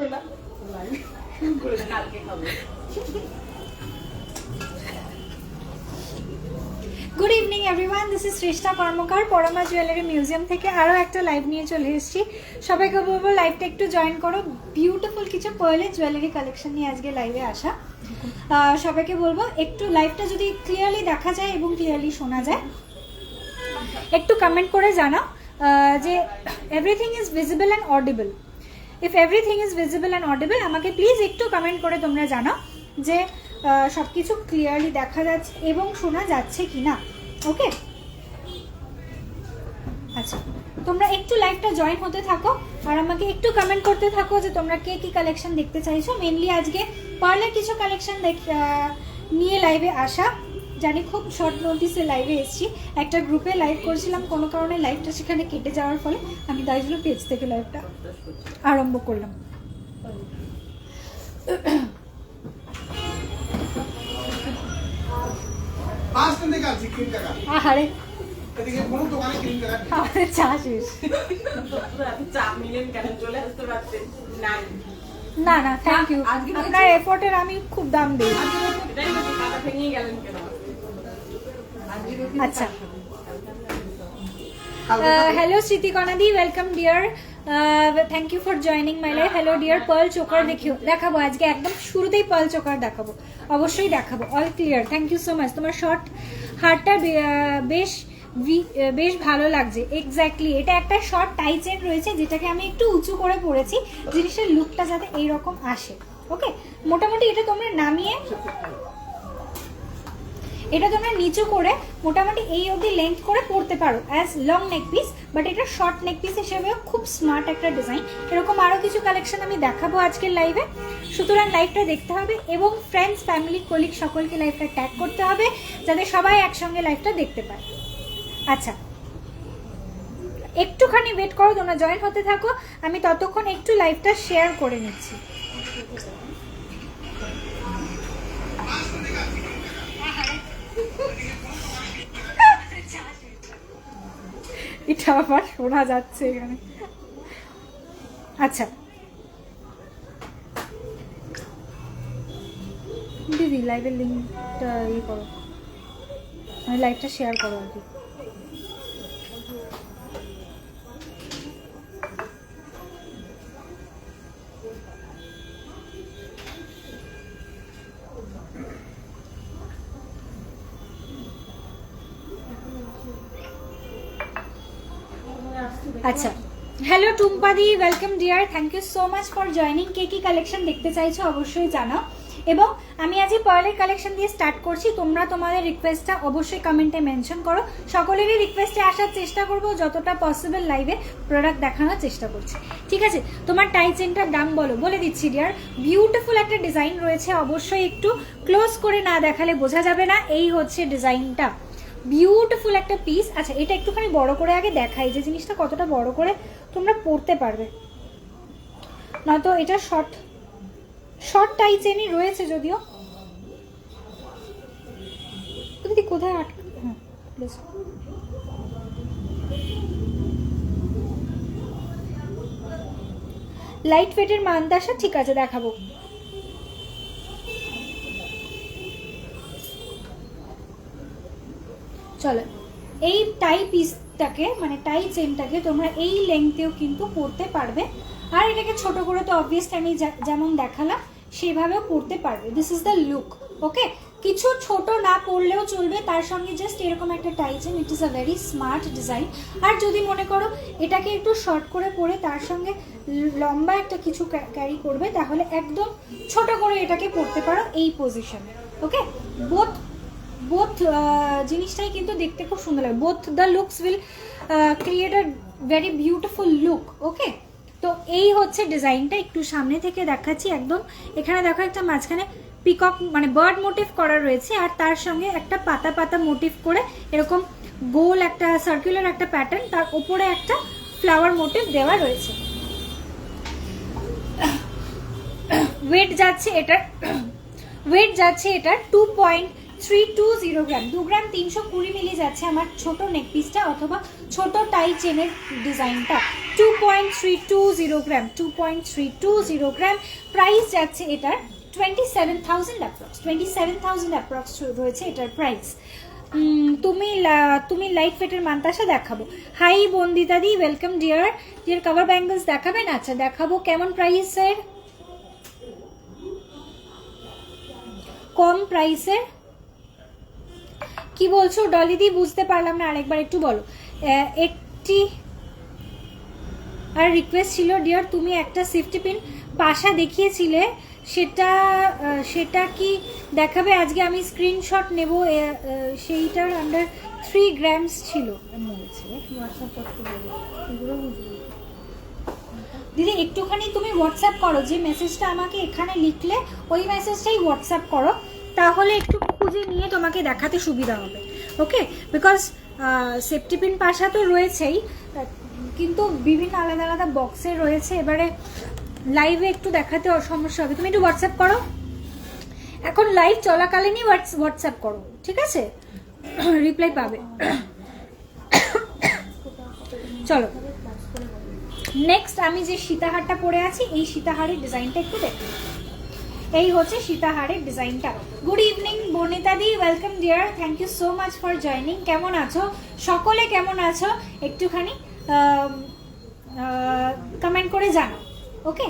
Good evening everyone, this is Shreshtha Karmakar Parama Jewellery Museum থেকে আরও একটা লাইভ নিয়ে চলে এসেছি। সবাইকে বলবো লাইভটা একটু জয়েন করো। বিউটিফুল কিছু পার্লের জুয়েলারি কালেকশন নিয়ে আজকে লাইভে আসা। সবাইকে বলবো একটু লাইভটা যদি ক্লিয়ারলি দেখা যায় এবং ক্লিয়ারলি শোনা যায়, একটু কমেন্ট করে জানাও যে everything is visible and audible. If everything is visible and audible আমাকে প্লিজ একটু কমেন্ট করে তোমরা জানাও যে সব কিছু ক্লিয়ারলি দেখা যাচ্ছে এবং শোনা যাচ্ছে কি না। ওকে, আচ্ছা, তোমরা একটু লাইভটা জয়েন হতে থাকো আর আমাকে একটু কমেন্ট করতে থাকো যে তোমরা কে কি কালেকশন দেখতে চাইছো। মেনলি আজকে পার্লের কিছু কালেকশন নিয়ে লাইভে আসা। জানি খুব শর্ট নোটিসে লাইভে এসেছি, একটা গ্রুপে লাইভ করছিলাম, কোনো কারণে লাইভটা সেখানে কেটে যাওয়ার ফলে আমি তাই জন্য পেজ থেকে লাইভটা আরম্ভ করলাম। আরে চা শেষ। না না, থ্যাংক ইউ, আপনার এফোর্টের আমি খুব দাম দিই। আচ্ছা, hello Sriti Konadi, welcome dear, thank you for joining my live. Hello dear, pearl choker দেখাবো আজকে, একদম শুরুতেই pearl choker দেখাবো, অবশ্যই দেখাবো। All clear, thank you so much. তোমার শর্ট হারটা বেশ ভালো লাগছে। এক্স্যাক্টলি, এটা একটা শর্ট টাই চেন রয়েছে যেটাকে আমি একটু উঁচু করে পরেছি, জিনিসের লুকটা যাতে এইরকম আসে। ওকে, মোটামুটি এটা তোমরা নামিয়ে, এটা তোমরা নিচু করে মোটামুটি এই অবধি লেন্থ করে পরতে পারো as long neck piece, but এটা শর্ট নেক পিস হিসেবেও খুব স্মার্ট একটা ডিজাইন। এরকম আরও কিছু কালেকশন আমি দেখাবো আজকের লাইভে, সুতরাং লাইভটা দেখতে হবে এবং ফ্রেন্ডস, ফ্যামিলি, কলিগ সকলকে লাইভটা ট্যাগ করতে হবে যাতে সবাই একসঙ্গে লাইভটা দেখতে পায়। আচ্ছা, একটুখানি ওয়েট করো, তোমরা জয়েন হতে থাকো, আমি ততক্ষণ একটু লাইভটা শেয়ার করে নিচ্ছি। এটা আবার শোনা যাচ্ছে এখানে। আচ্ছা দিদি, লাইভের লিঙ্কটা ইয়ে করো, লাইভটা শেয়ার করো আর কি। আচ্ছা, হ্যালো টুম্পাদি, welcome dear, thank you so much for joining. কে কি কালেকশন দেখতে চাইছো অবশ্যই জানাও, এবং আমি আজকে পার্লের কালেকশন দিয়ে স্টার্ট করছি। তোমরা তোমাদের রিকোয়েস্টটা অবশ্যই কমেন্টে মেনশন করো, সকলেরই রিকোয়েস্টে আসার চেষ্টা করবো, যতটা পসিবল লাইভে প্রোডাক্ট দেখানোর চেষ্টা করছি। ঠিক আছে, তোমার টাই চেনটার দাম বলে দিচ্ছি ডিয়ার। বিউটিফুল একটা ডিজাইন রয়েছে, অবশ্যই একটু ক্লোজ করে না দেখালে বোঝা যাবে না। এই হচ্ছে ডিজাইনটা, বিউটিফুল একটা পিস। আচ্ছা, এটা একটুখানি বড় করে আগে দেখাই যে জিনিসটা কতটা বড় করে তোমরা পরতে পারবে, নয়তো এটা শর্ট টাই চেনই রয়েছে যদিও। দিদি কোথায় আটকে, হ্যাঁ প্লিজ। লাইট ওয়েটের মানদাসা, ঠিক আছে দেখাবো। চলো, এই টাই পিসটাকে মানে টাই চেনটাকে তোমরা এই লেংথেও কিন্তু পরতে পারবে, আর এটাকে ছোট করে তো অবভিয়াসলি আমি যেমন দেখালাম সেভাবেও পরতে পারবে। This is the look. Okay, কিছু ছোট না পরলেও চলবে, তার সঙ্গে জাস্ট এরকম একটা tie chain, it is a very smart design. আর যদি মনে করো এটাকে একটু শর্ট করে পরে তার সঙ্গে লম্বা একটা কিছু ক্যারি করবে, তাহলে একদম ছোট করে এটাকে পরতে পারো এই পজিশনে। ওকে, বোথ জিনিসটাই কিন্তু দেখতে খুব সুন্দর লাগে। Both the looks will create a very beautiful look. Okay, তো এই হচ্ছে ডিজাইনটা, একটু সামনে থেকে দেখাচ্ছি। একদম এখানে দেখো একটা মাঝখানে পিকক মানে বার্ড মোটিভ করা রয়েছে, আর তার সঙ্গে একটা পাতা পাতা মোটিভ করে এরকম গোল একটা সার্কুলার একটা প্যাটার্ন, তার উপরে একটা ফ্লাওয়ার মোটিভ দেওয়া রয়েছে। ওয়েট যাচ্ছে এটার 2.5 320 গ্রাম, 2 গ্রাম 320 মিলি যাচ্ছে আমার ছোট নেক পিসটা অথবা ছোট টাই চেনের ডিজাইনটা। 2.320 গ্রাম, 2.320 গ্রাম প্রাইস যাচ্ছে এটার 27,000 অ্যাপ্রক্স, 27,000 অ্যাপ্রক্স রয়েছে এটার প্রাইস। তুমি লাইট ফেটের মান্তাসা দেখাবো। Hi Bandita di, welcome dear. Dear cover bangles দেখাবেন? আচ্ছা দেখাবো। কেমন প্রাইসের? কম প্রাইসের কি বলছো ডলিদি? বুঝতে পারলাম না, আরেকবার একটু বলো। একটি আর রিকোয়েস্ট ছিল ডিয়ার, তুমি একটা সেফটি পিন পাশা দেখিয়েছিলে, সেটা কি দেখাবে আজকে? আমি স্ক্রিনশট নেব, সেইটার আন্ডার 3 গ্রামস ছিল। দিদি একটুখানি তুমি হোয়াটসঅ্যাপ করো, যে মেসেজটা আমাকে এখানে লিখলে ওই মেসেজটাই হোয়াটসঅ্যাপ করো, তাহলে একটু খুঁজে নিয়ে তোমাকে দেখাতে সুবিধা হবে। ওকে, বিকজ সেফটি পিন পাশা তো রয়েছেই, কিন্তু বিভিন্ন আলাদা আলাদা বক্সে রয়েছে, এবারে লাইভে একটু দেখাতে সমস্যা হবে। তুমি একটু হোয়াটসঅ্যাপ করো, এখন লাইভ চলাকালীনই হোয়াটসঅ্যাপ করো, ঠিক আছে? রিপ্লাই পাবে। চলো নেক্সট আমি যে সীতাহারটা পরে আছি, এই সীতাহারের ডিজাইনটা একটু দেখো। এই হচ্ছে সীতাহারের ডিজাইনটা। গুড ইভিনিং বনিতা দি, welcome dear, thank you so much for joining. কেমন আছো সকলে? কেমন আছো একটুখানি কমেন্ট করে জানো। ওকে,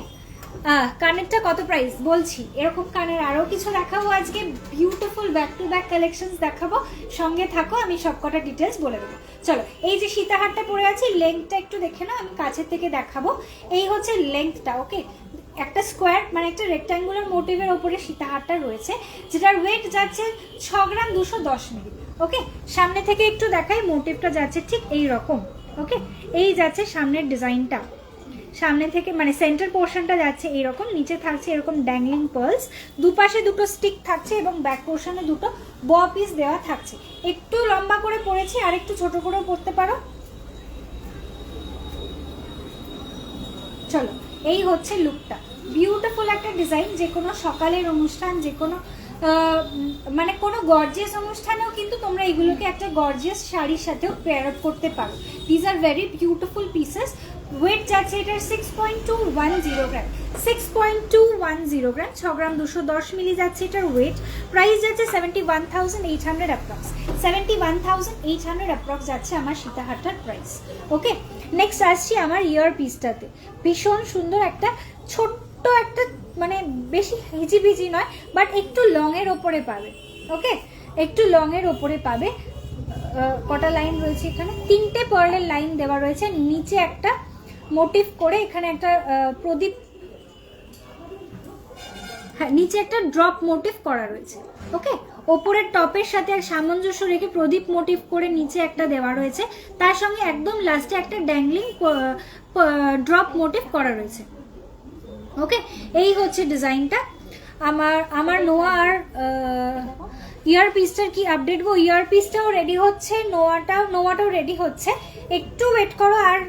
কানেরটা কত প্রাইস বলছি। এরকম কানের আরও কিছু দেখাবো আজকে, beautiful back to back collections দেখাবো, সঙ্গে থাকো, আমি সবকটা ডিটেলস বলে দেবো। চলো, এই যে সীতাহারটা পরে আছি, লেন্থটা একটু দেখে নাও, আমি কাছের থেকে দেখাবো। এই হচ্ছে লেন্থটা। ওকে, একটা স্কোয়ার মানে একটা রেক্ট্যাঙ্গুলার মোটিভের ওপরে সীতাহারটা রয়েছে, যেটার ওয়েট যাচ্ছে 6 গ্রাম 210 মিলি। ওকে, সামনে থেকে একটু দেখাই, মোটিভটা যাচ্ছে ঠিক এই রকম। ওকে, এই যাচ্ছে সামনের ডিজাইনটা, সামনে থেকে মানে সেন্টার পোর্শনটা যাচ্ছে এইরকম, নিচে থাকছে এরকম ড্যাংলিং পার্লস, দুপাশে দুটো স্টিক থাকছে এবং ব্যাক পোর্শনে দুটো ব পিস দেওয়া থাকছে। একটু লম্বা করে পরেছি, আর একটু ছোট করেও পরতে পারো। চলো, এই হচ্ছে লুকটা, বিউটিফুল একটা ডিজাইন। যে কোনো সকালের অনুষ্ঠান, যে কোনো মানে কোনো গর্জিয়াস অনুষ্ঠানেও কিন্তু তোমরা এগুলোকে একটা গর্জিয়াস শাড়ির সাথেও পেয়ার আপ করতে পারো। These are very beautiful pieces. Weight যাচ্ছে এটার 6.210 গ্রাম, 6.210 গ্রাম, 6 গ্রাম 210 মিলি যাচ্ছে এটার ওয়েট। প্রাইস যাচ্ছে 71,800 অ্যাপ্রক্স, 71,800 অ্যাপ্রক্স যাচ্ছে আমার সীতাহারটার প্রাইস। ওকে, নেক্সট আসছি আমার ইয়ার পিসটাতে। ভীষণ সুন্দর একটা ছোট্ট একটা, মানে বেশি হিজিবিজি নয়, বাট একটু লংয়ের ওপরে পাবে। ওকে, একটু লংয়ের ওপরে পাবে। কটা লাইন রয়েছে এখানে? 3টে পার্লের লাইন দেওয়া রয়েছে, নিচে একটা মোটিভ করে এখানে একটা প্রদীপ, হ্যাঁ নিচে একটা ড্রপ মোটিভ করা রয়েছে। ওকে, ওপরের টপের সাথে সামঞ্জস্য রেখে প্রদীপ মোটিভ করে নিচে একটা দেওয়া রয়েছে, তার সঙ্গে একদম লাস্টে একটা ড্যাংলিং ড্রপ মোটিভ করা রয়েছে। ওকে, এই হচ্ছে ডিজাইনটা। আমার নোয়া আর ইয়ার পিসটার কি আপডেট গো? ইয়ার পিসটাও রেডি হচ্ছে, নোয়াটাও রেডি হচ্ছে, একটু ওয়েট করো, আর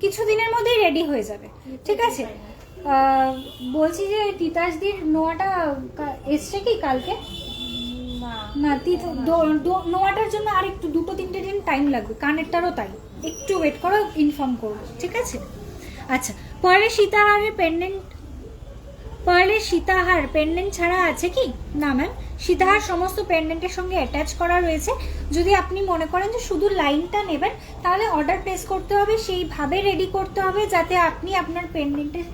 কিছুদিনের মধ্যেই রেডি হয়ে যাবে, ঠিক আছে? বলছি যে তিতাসদির নোয়াটা এসছে কি কালকে? না, নোয়াটার জন্য আর একটু 2-3 দিন টাইম লাগবে, কানেরটারও তাই, একটু ওয়েট করো, ইনফর্ম করবো, ঠিক আছে? আচ্ছা, পার্লের সীতাহার পেন্ডেন্ট ছাড়া আছে কি? না ম্যাম, সীতাহার সমস্ত পেন্ডেন্টের সঙ্গে অ্যাটাচ করা রয়েছে। যদি আপনি মনে করেন যে শুধু লাইনটা নেবেন, তাহলে অর্ডার প্লেস করতে হবে, সেইভাবে রেডি করতে হবে যাতে আপনি আপনার পেন্ডেন্টের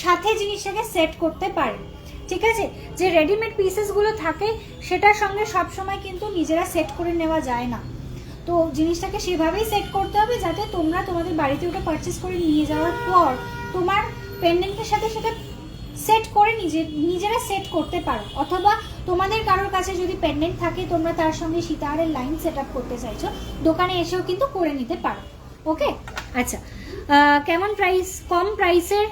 সাথে জিনিসটাকে সেট করতে পারেন, ঠিক আছে? যে রেডিমেড পিসেসগুলো থাকে সেটার সঙ্গে সবসময় কিন্তু নিজেরা সেট করে নেওয়া যায় না, তো জিনিসটাকে সেভাবেই সেট করতে হবে যাতে তোমরা তোমাদের বাড়িতে ওটা পারচেস করে নিয়ে যাওয়ার পর তোমার পেন্ডেন্টের সাথে সেটা সেট করে নিজেরা সেট করতে পারো। অথবা তোমাদের কারোর কাছে যদি পেন্ডেন্ট থাকে, তোমরা তার সঙ্গে সীতাহারের লাইন সেট আপ করতে চাইছো, দোকানে এসেও কিন্তু করে নিতে পারো। ওকে, আচ্ছা, কেমন প্রাইস? কম প্রাইসের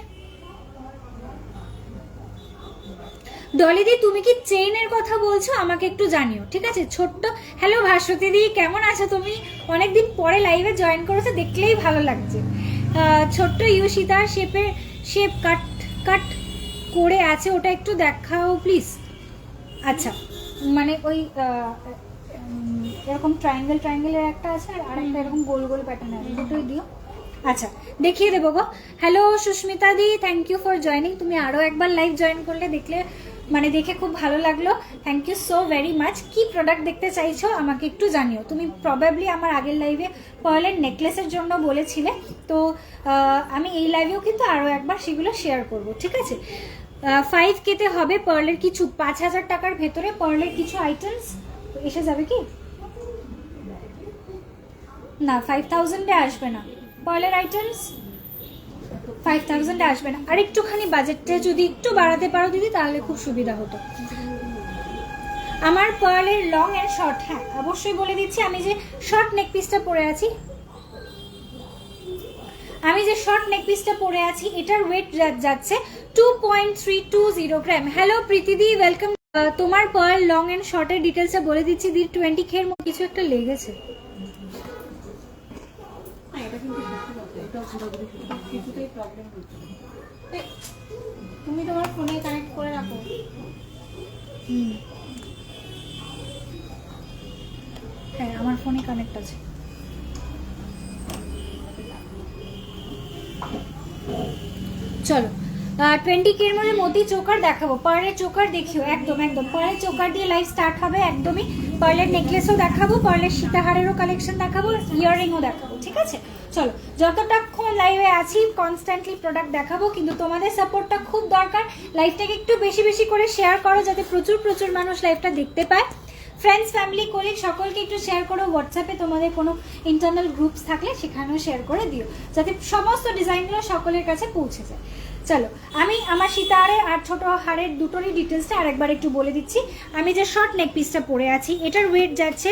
ডলিদি, তুমি কি চেইনের কথা বলছো? আমাকে একটু জানিও, ঠিক আছে? ছোট্ট হ্যালো ভাস্বতী দি, কেমন আছো তুমি? অনেকদিন পরে লাইভে জয়েন করেছো, দেখলেই ভালো লাগছে। ছোট্ট ইউশিতা শেপ কাট করে আছে, ওটা একটু দেখাও প্লিজ। আচ্ছা, মানে ওই এরকম ট্রায়াঙ্গেলের একটা আছে আর একটা এরকম গোল গোল প্যাটার্ন আছে, দুটোই দিও। আচ্ছা দেখিয়ে দেবো গো। Hello Susmita di, thank you for joining. তুমি আরও একবার লাইভ জয়েন করলে, দেখলে মানে দেখে খুব ভালো লাগলো, thank you so very much. কি প্রোডাক্ট দেখতে চাইছো আমাকে একটু জানিও। তুমি প্রবাবলি আমার আগের লাইভে পার্লের নেকলেসের জন্য বলেছিলে, তো আমি এই লাইভেও কিন্তু আরও একবার সেগুলো শেয়ার করব, ঠিক আছে? 5K-তে হবে পার্লের কিছু, 5,000 টাকার ভেতরে পার্লের কিছু আইটেমস এসে যাবে কি না, 5,000-এ আসবে না পার্লের আইটেমস, 5,000-এ আসবে না। আর একটুখানি বাজেটটা যদি একটু বাড়াতে পারো দিদি তাহলে খুব সুবিধা হতো। আমার পার্লের লং এন্ড শর্ট, হ্যাঁ অবশ্যই বলে দিচ্ছি। আমি যে শর্ট নেক পিসটা পরে আছি, এটার ওয়েট যাচ্ছে 2.320 গ্রাম। হ্যালো প্রীতিদি, ওয়েলকাম। তোমার পার্ল লং এন্ড শর্টের ডিটেলসে বলে দিচ্ছি। 20K এর মতো কিছু একটা লেগেছে। তুমি তোমার ফোনে কানেক্ট করে রাখো। হ্যাঁ আমার ফোনে কানেক্ট আছে। চলো 20K এর মধ্যে মোতি চোকার দেখাবো, পার্লের চোকার দেখিও একদম একদম। পার্লের চোকার দিয়ে লাইভ স্টার্ট হবে একদমই। পার্লের নেকলেসও দেখাবো, পার্লের সীতাহারেরও কালেকশন দেখাবো, ইয়াররিংও দেখাবো, ঠিক আছে? চলো যতটাক্ষণ লাইভে আছি কনস্ট্যান্টলি প্রোডাক্ট দেখাবো, কিন্তু তোমাদের সাপোর্টটা খুব দরকার। লাইভটাকে একটু বেশি বেশি করে শেয়ার করো যাতে প্রচুর প্রচুর মানুষ লাইভটা দেখতে পায়। ফ্রেন্ডস, ফ্যামিলি, কলিগ সকলকে একটু শেয়ার করো। হোয়াটসঅ্যাপে তোমাদের কোনো ইন্টারনাল গ্রুপস থাকলে সেখানেও শেয়ার করে দিও যাতে সমস্ত ডিজাইনগুলো সকলের কাছে পৌঁছে যায়। চলো আমি আমার সীতাহারের আর ছোট হারের দুটোরই ডিটেলসটা আরেকবার একটু বলে দিচ্ছি। আমি যে শর্ট নেক পিসটা পরে আছি এটার ওয়েট যাচ্ছে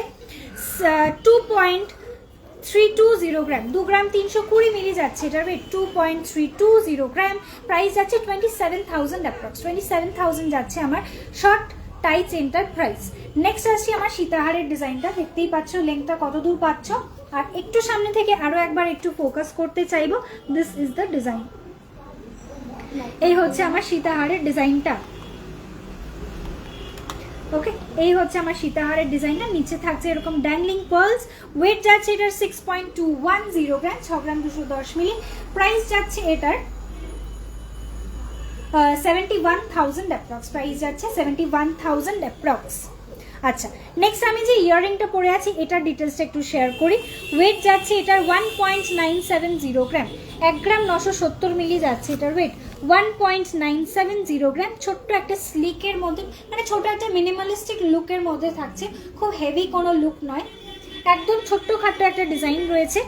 2.320 গ্রাম, 2 গ্রাম 320 মিলি যাচ্ছে এটার ওয়েট, 2.320 গ্রাম। প্রাইস যাচ্ছে 27,000 অ্যাপ্রক্স, 27,000 যাচ্ছে আমার শর্ট টাই চেনটার প্রাইস। নেক্সট আসছি আমার সীতাহারের ডিজাইনটা, দেখতেই পাচ্ছ লেংথটা কত দূর পাচ্ছ। আর একটু সামনে থেকে আরো একবার একটু ফোকাস করতে চাইবো। This is the design. এই হচ্ছে আমার সীতাহারের ডিজাইনটা। ওকে, এই হচ্ছে আমার সীতাহারের ডিজাইনটা। নিচে থাকছে এরকম ড্যাংলিং পার্লস। ওয়েট যাচ্ছে এটার 6.210 গ্রাম, 6 গ্রাম 210 মিলি। প্রাইস যাচ্ছে এটার 71,000 অ্যাপ্রক্স, প্রাইস যাচ্ছে 71,000 অ্যাপ্রক্স। আচ্ছা নেক্সট আমি যে ইয়াররিংটা পরে আছি এটার ডিটেলসটা একটু শেয়ার করি। ওয়েট যাচ্ছে এটার 1.970 গ্রাম, 1 গ্রাম 970 মিলি যাচ্ছে এটার ওয়েট, 1.970 গ্রাম। ছোট্ট একটা স্লিকের মধ্যে, মানে ছোট একটা মিনিমালিস্টিক লুকের মধ্যে থাকছে, খুব হেভি কোনো লুক নয়, একদম ছোট্টখাট্ট একটা ডিজাইন রয়েছে।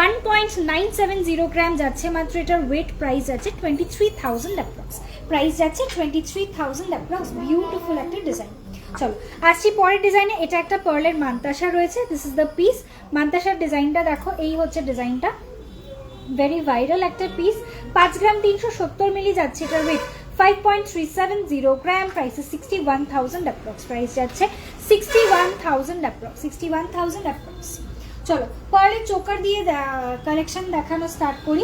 1.970 গ্রাম যাচ্ছে মাত্র এটার ওয়েট। প্রাইস যাচ্ছে 23,000 অ্যাপ্রক্স, প্রাইস যাচ্ছে 23,000 অ্যাপ্রক্স। বিউটিফুল একটা ডিজাইন। চলো আসছি পরের ডিজাইনে। এটা একটা পার্লের মান্তাসা রয়েছে, দিস ইজ দ্য পিস। মান্তাসার ডিজাইনটা দেখো, এই হচ্ছে ডিজাইনটা, ভেরি ভাইরাল একটা পিস। 5 গ্রাম 370 মিলি যাচ্ছে এটার ওয়েট, 5.370 গ্রাম। প্রাইস 61,000 অ্যাপ্রক্স, প্রাইস যাচ্ছে 61,000 অ্যাপ্রক্স, 61,000 অ্যাপ্রক্স। চলো পার্লের চোকার দিয়ে কালেকশন দেখানো স্টার্ট করি।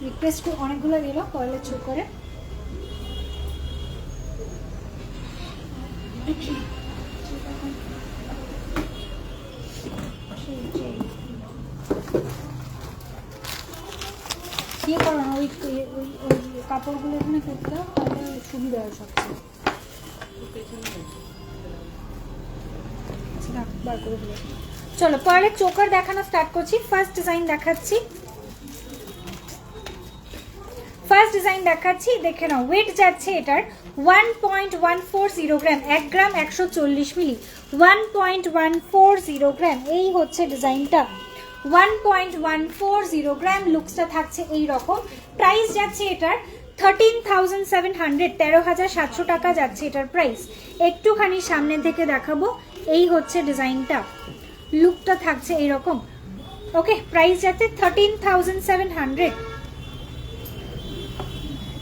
রিকোয়েস্ট অনেকগুলো দিল পার্লের চোকারে। ইয়ে করো না, ওই কাপড়গুলো এখানে করতে দাও, তাহলে সুবিধা হয় সবচেয়ে। বার করে দিলে। চলো পার্লের চোকার দেখানো স্টার্ট করছি। ফার্স্ট ডিজাইন দেখাচ্ছি, দেখে নাও। ওয়েট যাচ্ছে এটার 1.140 গ্রাম, 1 গ্রাম 140 মিলি, 1.140 গ্রাম। এই হচ্ছে ডিজাইনটা, 1.140 গ্রাম। লুকসটা থাকছে এই রকম। প্রাইস যাচ্ছে এটার 13,700, 13,700 টাকা যাচ্ছে এটার প্রাইস। একটুখানি সামনে থেকে দেখাবো, এই হচ্ছে ডিজাইনটা, লুকটা থাকছে এইরকম। ওকে, প্রাইস যাচ্ছে 13,700,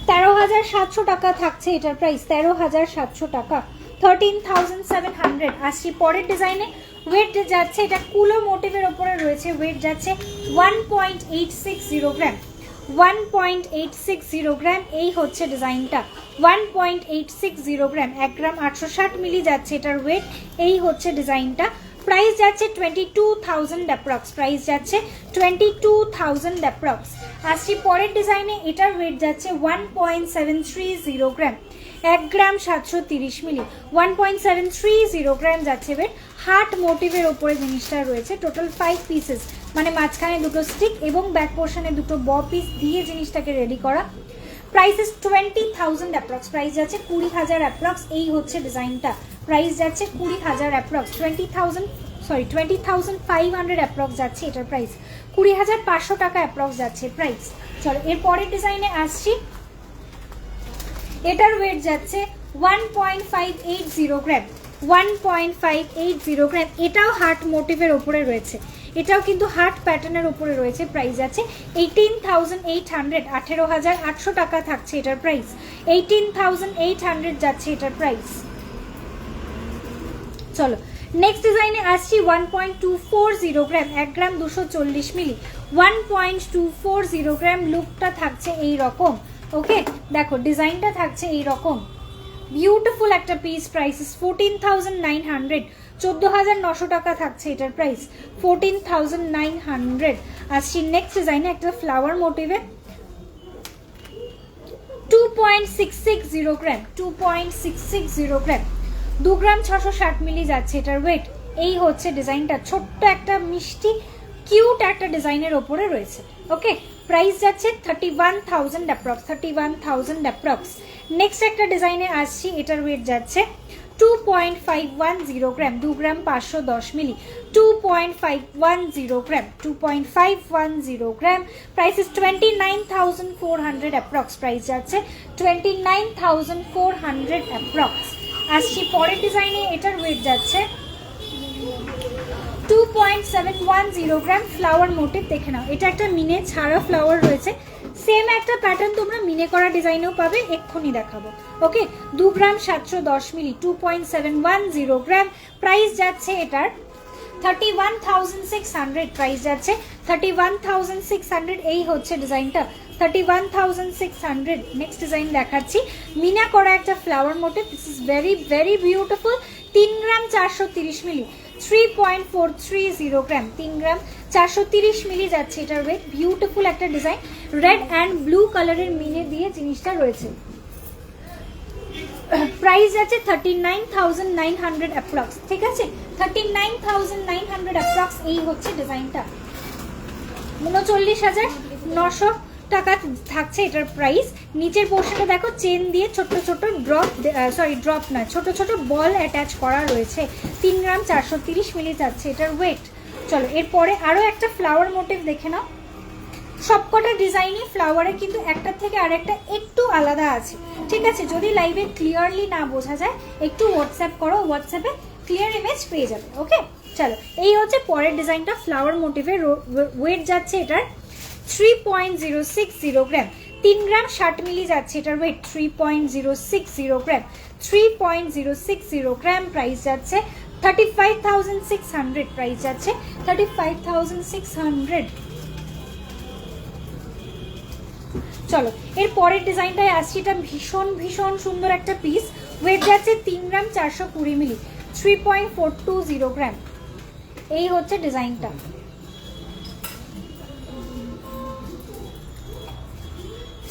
13,700 টাকা থাকছে এটার প্রাইস, 13,700 টাকা, 13,700। আসছি পরের ডিজাইনে। ওয়েট যাচ্ছে, এটা কুলো মোটিভের ওপরে রয়েছে, ওয়েট যাচ্ছে 1.860 গ্রাম, 1.860 গ্রাম, এই হচ্ছে ডিজাইনটা 1.860 গ্রাম, 1 গ্রাম 860 মিলি যাচ্ছে এটার ওয়েট, এই হচ্ছে ডিজাইনটা। প্রাইস যাচ্ছে 22,000 অ্যাপ্রক্স, প্রাইস যাচ্ছে 22,000 অ্যাপ্রক্স। আসছি পরের ডিজাইনে, এটার ওয়েট যাচ্ছে 1.730 গ্রাম, 1 গ্রাম 730 মিলি, 1.730 গ্রাম যাচ্ছে ওয়েট। হার্ট মোটিভের ওপরে জিনিসটা রয়েছে, টোটাল 5 পিসেস, মানে মাঝখানে দুটো স্টিক এবং ব্যাক পোর্শনে দুটো ব পিস দিয়ে জিনিসটাকে রেডি করা। প্রাইস ইস 20,000 অ্যাপ্রক্স, প্রাইস যাচ্ছে 20,000 অ্যাপ্রক্স, এই হচ্ছে ডিজাইনটা। প্রাইস যাচ্ছে 20,000 অ্যাপ্রক্স, 20,500 অ্যাপ্রক্স যাচ্ছে এটার প্রাইস, 20,500 টাকা অ্যাপ্রক্স যাচ্ছে প্রাইস। চলো এরপরের ডিজাইনে আসছি, এটার ওয়েট যাচ্ছে 1.580 গ্রাম, 1.580 গ্রাম, এটাও হার্ট মোটিভের ওপরে রয়েছে, এটাও কিন্তু হার্ট প্যাটার্নের উপরে রয়েছে। প্রাইস আছে 18,800, 18,800 টাকা থাকছে এটার প্রাইস, 18,800 যাচ্ছে এটার প্রাইস। চলো নেক্সট ডিজাইনে আসছি 1.240 গ্রাম, 1 গ্রাম 240 মিলি, 1.240 গ্রাম। লুকটা থাকছে এই রকম, ওকে দেখো ডিজাইনটা থাকছে এই রকম, বিউটিফুল একটা পিস। প্রাইস ইস 14,900, 14,900 টাকা থাকছে এটার প্রাইস, 14,900। আসছি নেক্সট ডিজাইনে, একটা ফ্লাওয়ার মোটিভে 2.660 গ্রাম, 2.660 গ্রাম, 2 গ্রাম 660 মিলি যাচ্ছে এটার ওয়েট, এই হচ্ছে ডিজাইনটা। ছোট্ট একটা মিষ্টি কিউট একটা ডিজাইনের ওপরে রয়েছে, ওকে। প্রাইস যাচ্ছে 31,000 অ্যাপ্রক্স, 31,000 অ্যাপ্রক্স। নেক্সট একটা ডিজাইনে আসছি, এটার ওয়েট যাচ্ছে 2.510 গ্রাম, 2 গ্রাম 510 মিলি, 2.510 গ্রাম, 2.510 গ্রাম। প্রাইস ইস 29,400 অ্যাপ্রক্স, প্রাইস যাচ্ছে 29,400 অ্যাপ্রক্স। আসছি পরের ডিজাইনে, এটার ওয়েট যাচ্ছে 2.710 গ্রাম, ফ্লাওয়ার মোটিভ দেখে নাও, এটা একটা মিনে ছাড়া ফ্লাওয়ার রয়েছে, সেম একটা প্যাটার্ন তোমরা মিনে করা ডিজাইনেও পাবে, এক্ষুনি দেখাবো, ওকে। 2 গ্রাম 710 মিলি, 2.710 গ্রাম। প্রাইস যাচ্ছে এটার 31,600, প্রাইস যাচ্ছে 31,600, এই হচ্ছে ডিজাইনটা 31,600। নেক্সট ডিজাইন দেখাচ্ছি, মিনা করা একটা flower motive, this is very very beautiful. 3 গ্রাম 430 মিলি, 3.430 গ্রাম, 3 গ্রাম 430 মিলি যাচ্ছে এটার ওয়েট। বিউটিফুল একটা ডিজাইন, রেড অ্যান্ড ব্লু কালারের মিনে দিয়ে জিনিসটা রয়েছে। প্রাইস যাচ্ছে 39,900 অ্যাপ্রক্স, ঠিক আছে 39,900 অ্যাপ্রক্স, এই হচ্ছে ডিজাইনটা। 39,900 টাকা থাকছে এটার প্রাইস। নিচের পোর্শনটা দেখো চেন দিয়ে ছোট ছোট ড্রপ না, ছোট ছোট বল অ্যাটাচ করা রয়েছে। 3 গ্রাম 430 মিলি যাচ্ছে এটার ওয়েট। চলো এরপরে আরও একটা ফ্লাওয়ার মোটিভ দেখে নাও। সবকটা ডিজাইনই ফ্লাওয়ারে কিন্তু একটার থেকে আরেকটা একটু আলাদা আছে, ঠিক আছে। যদি লাইভে ক্লিয়ারলি না বোঝা যায় একটু হোয়াটসঅ্যাপ করো, হোয়াটসঅ্যাপে ক্লিয়ার ইমেজ পেয়ে যাবে, ওকে। চলো এই হচ্ছে পরের ডিজাইনটা, ফ্লাওয়ার মোটিভের। ওয়েট যাচ্ছে এটার 3.060 গ্রাম, 3 গ্রাম 60 মিলি যাচ্ছে এটার ওয়েট, 3.060 গ্রাম, 3.060 গ্রাম। প্রাইস যাচ্ছে 35,600, প্রাইস যাচ্ছে 35,600। চলো এর পরের ডিজাইনটায় আসছি, এটা ভীষণ ভীষণ সুন্দর একটা পিস। ওয়েট যাচ্ছে 3 গ্রাম 420 মিলি, 3.420 গ্রাম, এই হচ্ছে ডিজাইনটা।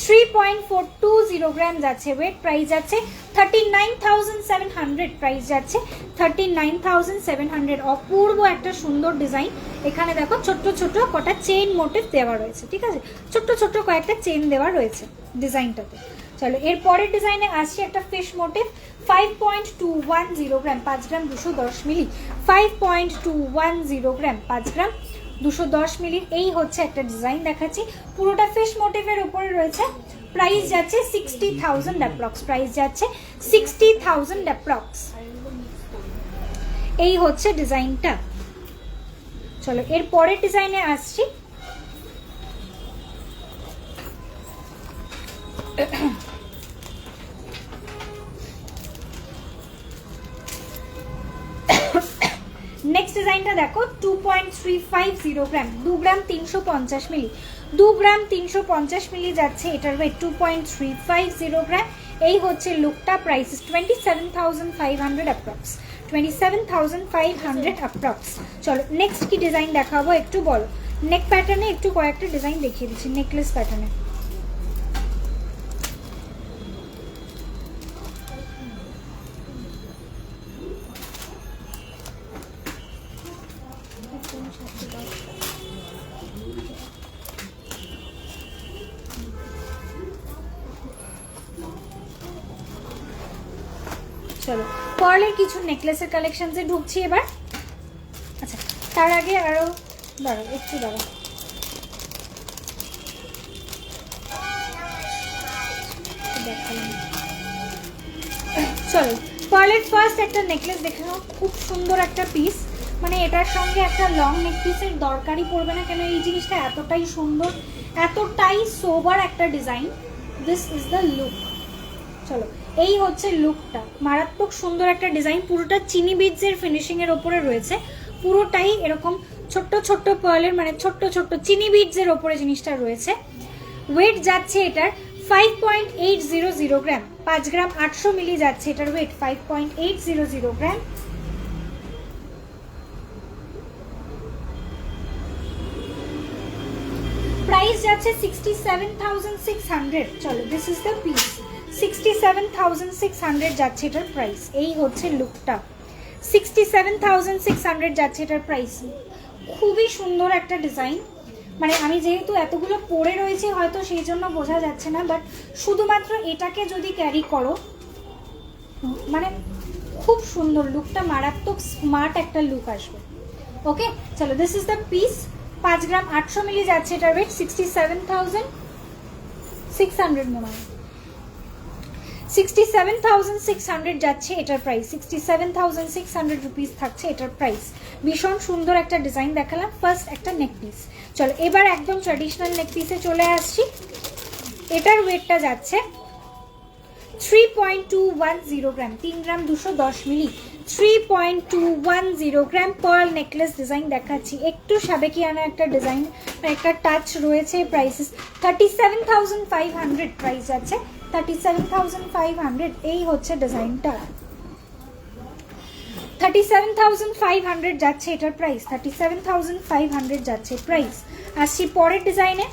3.420 গ্রাম যাচ্ছে ওয়েট। প্রাইস যাচ্ছে 39,700, প্রাইস যাচ্ছে 39,700। অপূর্ব একটা সুন্দর ডিজাইন। এখানে দেখো ছোট্ট ছোট্ট কটা চেইন মোটিভ দেওয়া রয়েছে, ঠিক আছে, ছোট্ট ছোট্ট কয়েকটা চেইন দেওয়া রয়েছে ডিজাইনটাতে। চলো এর পরের ডিজাইনে আসছি, একটা ফিশ মোটিভ 5.210 গ্রাম, 5 গ্রাম 210 মিলি, 5.210 গ্রাম, 5 গ্রাম 210 মিলির, এই হচ্ছে একটা ডিজাইন দেখাচ্ছি। পুরোটা ফিশ মোটিভের উপরে রয়েছে। প্রাইস যাচ্ছে 60,000 অ্যাপ্রক্স, প্রাইস যাচ্ছে 60,000 অ্যাপ্রক্স, এই হচ্ছে ডিজাইনটা। চলো এর পরের ডিজাইনে আসছি। নেক্সট ডিজাইনটা দেখো 2.350 গ্রাম, 2 গ্রাম 350 মিলি, 2 গ্রাম 350 মিলি যাচ্ছে, এটার ওয়েট 2.350 গ্রাম। এই হচ্ছে লুকটা, প্রাইস 27,500 অ্যাপ্রক্স, 27,500 অ্যাপ্রক্স। চলো নেক্সট কি ডিজাইন দেখাবো একটু বলো। নেক প্যাটার্নে একটু কয়েকটা ডিজাইন দেখিয়ে দিচ্ছি, নেকলেস প্যাটার্নে। চলো পার্লের কিছু নেকলেসের কালেকশনসে ঢুকছি এবার। আচ্ছা তার আগে আরো দাঁড়াও একটু দাঁড়াও, চলো পার্লের ফার্স্ট একটা নেকলেস দেখে নাও, খুব সুন্দর একটা পিস। মানে এটার সঙ্গে একটা লং নেক পিসের দরকারই পড়বে না, কেন এই জিনিসটা এতটাই সুন্দর, এতটাই সোবার একটা design. This is the look. চলো এই হচ্ছে লুকটা, মারাত্মক সুন্দর একটা ডিজাইন, পুরোটা চিনি বিটসের ফিনিশিং এর ওপরে রয়েছে, পুরোটাই এরকম ছোট্ট ছোট্ট পার্লের মানে ছোট্ট ছোট্ট চিনি বিটসের ওপরে জিনিসটা রয়েছে। ওয়েট যাচ্ছে এটার 5.800 গ্রাম, 5 গ্রাম 800 মিলি যাচ্ছে এটার ওয়েট, 5.800 গ্রাম। প্রাইস যাচ্ছে 67,600। চলো দিস ইজ দ্য পিস, 67,600 যাচ্ছে এটার প্রাইস। এই হচ্ছে লুকটা, 67,600 যাচ্ছে এটার প্রাইস। খুবই সুন্দর একটা ডিজাইন, মানে আমি যেহেতু এতগুলো পরে রয়েছে হয়তো সেই জন্য বোঝা যাচ্ছে না, বাট শুধুমাত্র এটাকে যদি ক্যারি করো মানে খুব সুন্দর লুকটা, মারাত্মক স্মার্ট একটা লুক আসবে। ওকে চলো দিস ইজ দ্য পিস, 5 গ্রাম 800 মিলি যাচ্ছে এটার ওয়েট, 67,600 মনে হয়, 67,600 যাচ্ছে এটার প্রাইস, 67,600 রুপিস থাকছে এটার প্রাইস। ভীষণ সুন্দর একটা ডিজাইন দেখালাম, ফার্স্ট একটা নেক পিস। চলো এবার একদম ট্র্যাডিশনাল নেক পিসে চলে আসছি। এটার ওয়েটটা যাচ্ছে 3.210 গ্রাম, 3 গ্রাম 210 মিলি, 3.210 গ্রাম পার্ল নেকলেস ডিজাইন দেখাচ্ছি। একটু সাবেকিয়ানা একটা ডিজাইন, একটা টাচ রয়েছে। প্রাইসেস 37,500 প্রাইস যাচ্ছে, 37,500। এই হচ্ছে ডিজাইনটা, 37,500 যাচ্ছে এটার প্রাইস, 37,500 যাচ্ছে প্রাইস। আসছি পরের ডিজাইনে।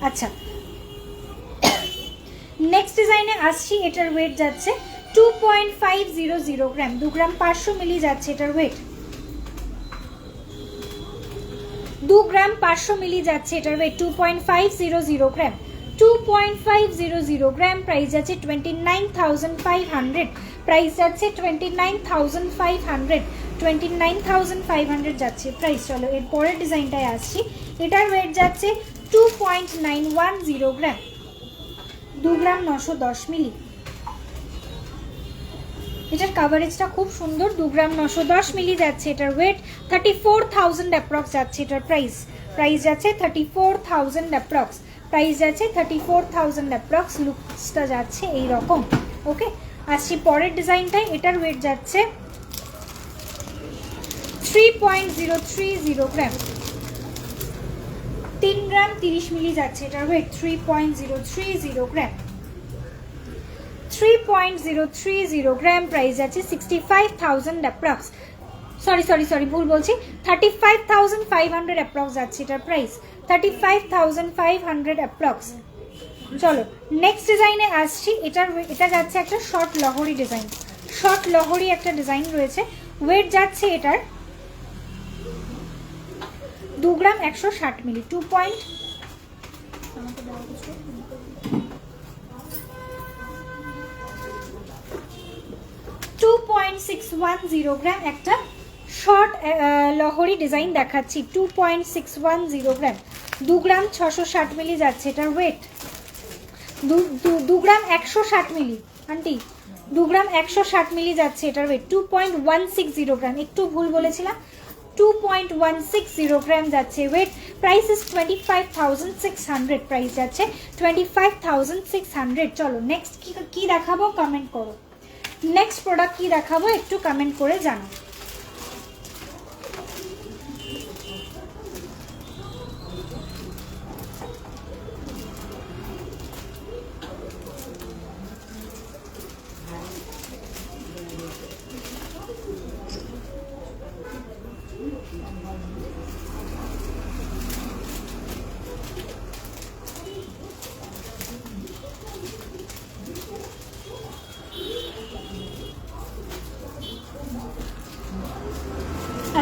আচ্ছা নেক্সট ডিজাইনে আসছি। এটার ওয়েট যাচ্ছে 2.500 গ্রাম, 2 গ্রাম 500 মিলি যাচ্ছে এটার ওয়েট, 2 গ্রাম 500 মিলি যাচ্ছে এটার ওয়েট, 2.500 গ্রাম, 2.500 গ্রাম। প্রাইস যাচ্ছে 29,500, প্রাইস যাচ্ছে 29,500, 29,500 যাচ্ছে প্রাইস। চলো এর পরের ডিজাইনটায় আসছি। এটার ওয়েট যাচ্ছে 2.910 গ্রাম, 2 গ্রাম 910 মিলি। এটার কাভারেজটা খুব সুন্দর, 2 গ্রাম 910 মিলি যাচ্ছে এটার ওয়েট, 34,000 অ্যাপ্রক্স যাচ্ছে এটার প্রাইস, প্রাইস যাচ্ছে 34,000 অ্যাপ্রক্স, প্রাইস যাচ্ছে 34,000 অ্যাপ্রক্স। লুকসটা যাচ্ছে এই রকম। ওকে আসছি পরের ডিজাইনটায়। এটার ওয়েট যাচ্ছে 3.030 গ্রাম, 3 গ্রাম 30 মিলি যাচ্ছে এটার ওয়েট, 3.030 গ্রাম, 3.030 গ্রাম। প্রাইস যাচ্ছে 65,000 অ্যাপ্রক্স, সরি ভুল বলছি, 35,500 অ্যাপ্রক্স যাচ্ছে এটার প্রাইস, 35,500 অ্যাপ্রক্স। চলো নেক্সট ডিজাইনে আসছি। এটা যাচ্ছে একটা শর্ট লহরি ডিজাইন, শর্ট লহরি একটা ডিজাইন রয়েছে। ওয়েট যাচ্ছে এটার 2 গ্রাম 160 মিলি, 2.610 গ্রাম একটা শর্ট লহরি ডিজাইন দেখাচ্ছি, 2.610 গ্রাম, 2 গ্রাম 660 মিলি যাচ্ছে এটার ওয়েট, 2 গ্রাম 160 মিলি আন্টি, 2 গ্রাম 160 মিলি যাচ্ছে এটার ওয়েট, 2.160 গ্রাম, একটু ভুল বলেছিলাম, 2.160 গ্রাম যাচ্ছে ওয়েট, প্রাইস ইস 25,600, প্রাইস যাচ্ছে 25,600। চলো নেক্সট কি দেখাবো কমেন্ট করো, নেক্সট প্রোডাক্ট কি দেখাবো একটু কমেন্ট করে জানো।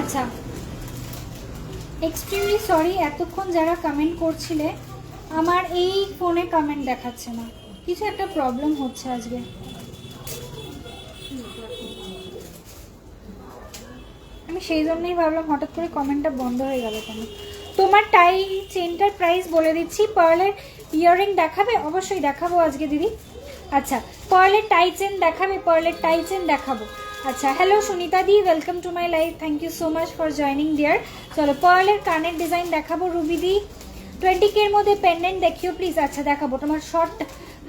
আচ্ছা, এক্সট্রিমলি সরি, এতক্ষণ যারা কমেন্ট করছিলে আমার এই ফোনে কমেন্ট দেখাচ্ছে না, কিছু একটা প্রবলেম হচ্ছে আজকে। আমি সেই জন্যই ভাবলাম হঠাৎ করে কমেন্টটা বন্ধ হয়ে গেল কেন। তোমার টাই চেনটার প্রাইস বলে দিচ্ছি। পার্লের ইয়াররিং দেখাবে? অবশ্যই দেখাবো আজকে দিদি। আচ্ছা, পার্লের টাই চেন দেখাবে? পার্লের টাই চেন দেখাবো। আচ্ছা, হ্যালো সুনিতা দি, welcome to my live, thank you so much for joining dear. চলো পার্লের কানের ডিজাইন দেখাবো রুবি দি। 20K এর মধ্যে পেন্ডেন্ট দেখিও প্লিজ। আচ্ছা দেখাবো, তোমার শর্ট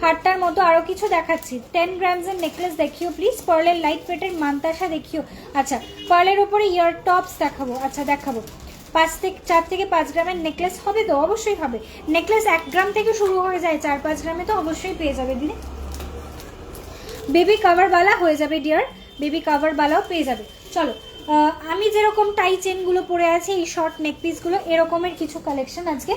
হারটার মতো আরো কিছু দেখাচ্ছি। 10 গ্রামসের নেকলেস দেখিও প্লিজ। পার্লের লাইট ওয়েটের মান্তাসা দেখিও। আচ্ছা, পার্লের উপরে ইয়ার টপস দেখাবো। আচ্ছা দেখাবো, 4 থেকে 5 গ্রামের নেকলেস হবে তো? অবশ্যই হবে। নেকলেস 1 গ্রাম থেকে শুরু হয়ে যায়, 4-5 গ্রামে তো অবশ্যই পেয়ে যাবে দিদি। বেবি কাভারওয়ালা হয়ে যাবে ডিয়ার, বেবি কাভারওয়ালাও পেয়ে যাবে। চলো, আমি যেরকম টাই চেনগুলো পরে আছি, এই শর্ট নেকপিসগুলো, এরকমের কিছু কালেকশন আজকে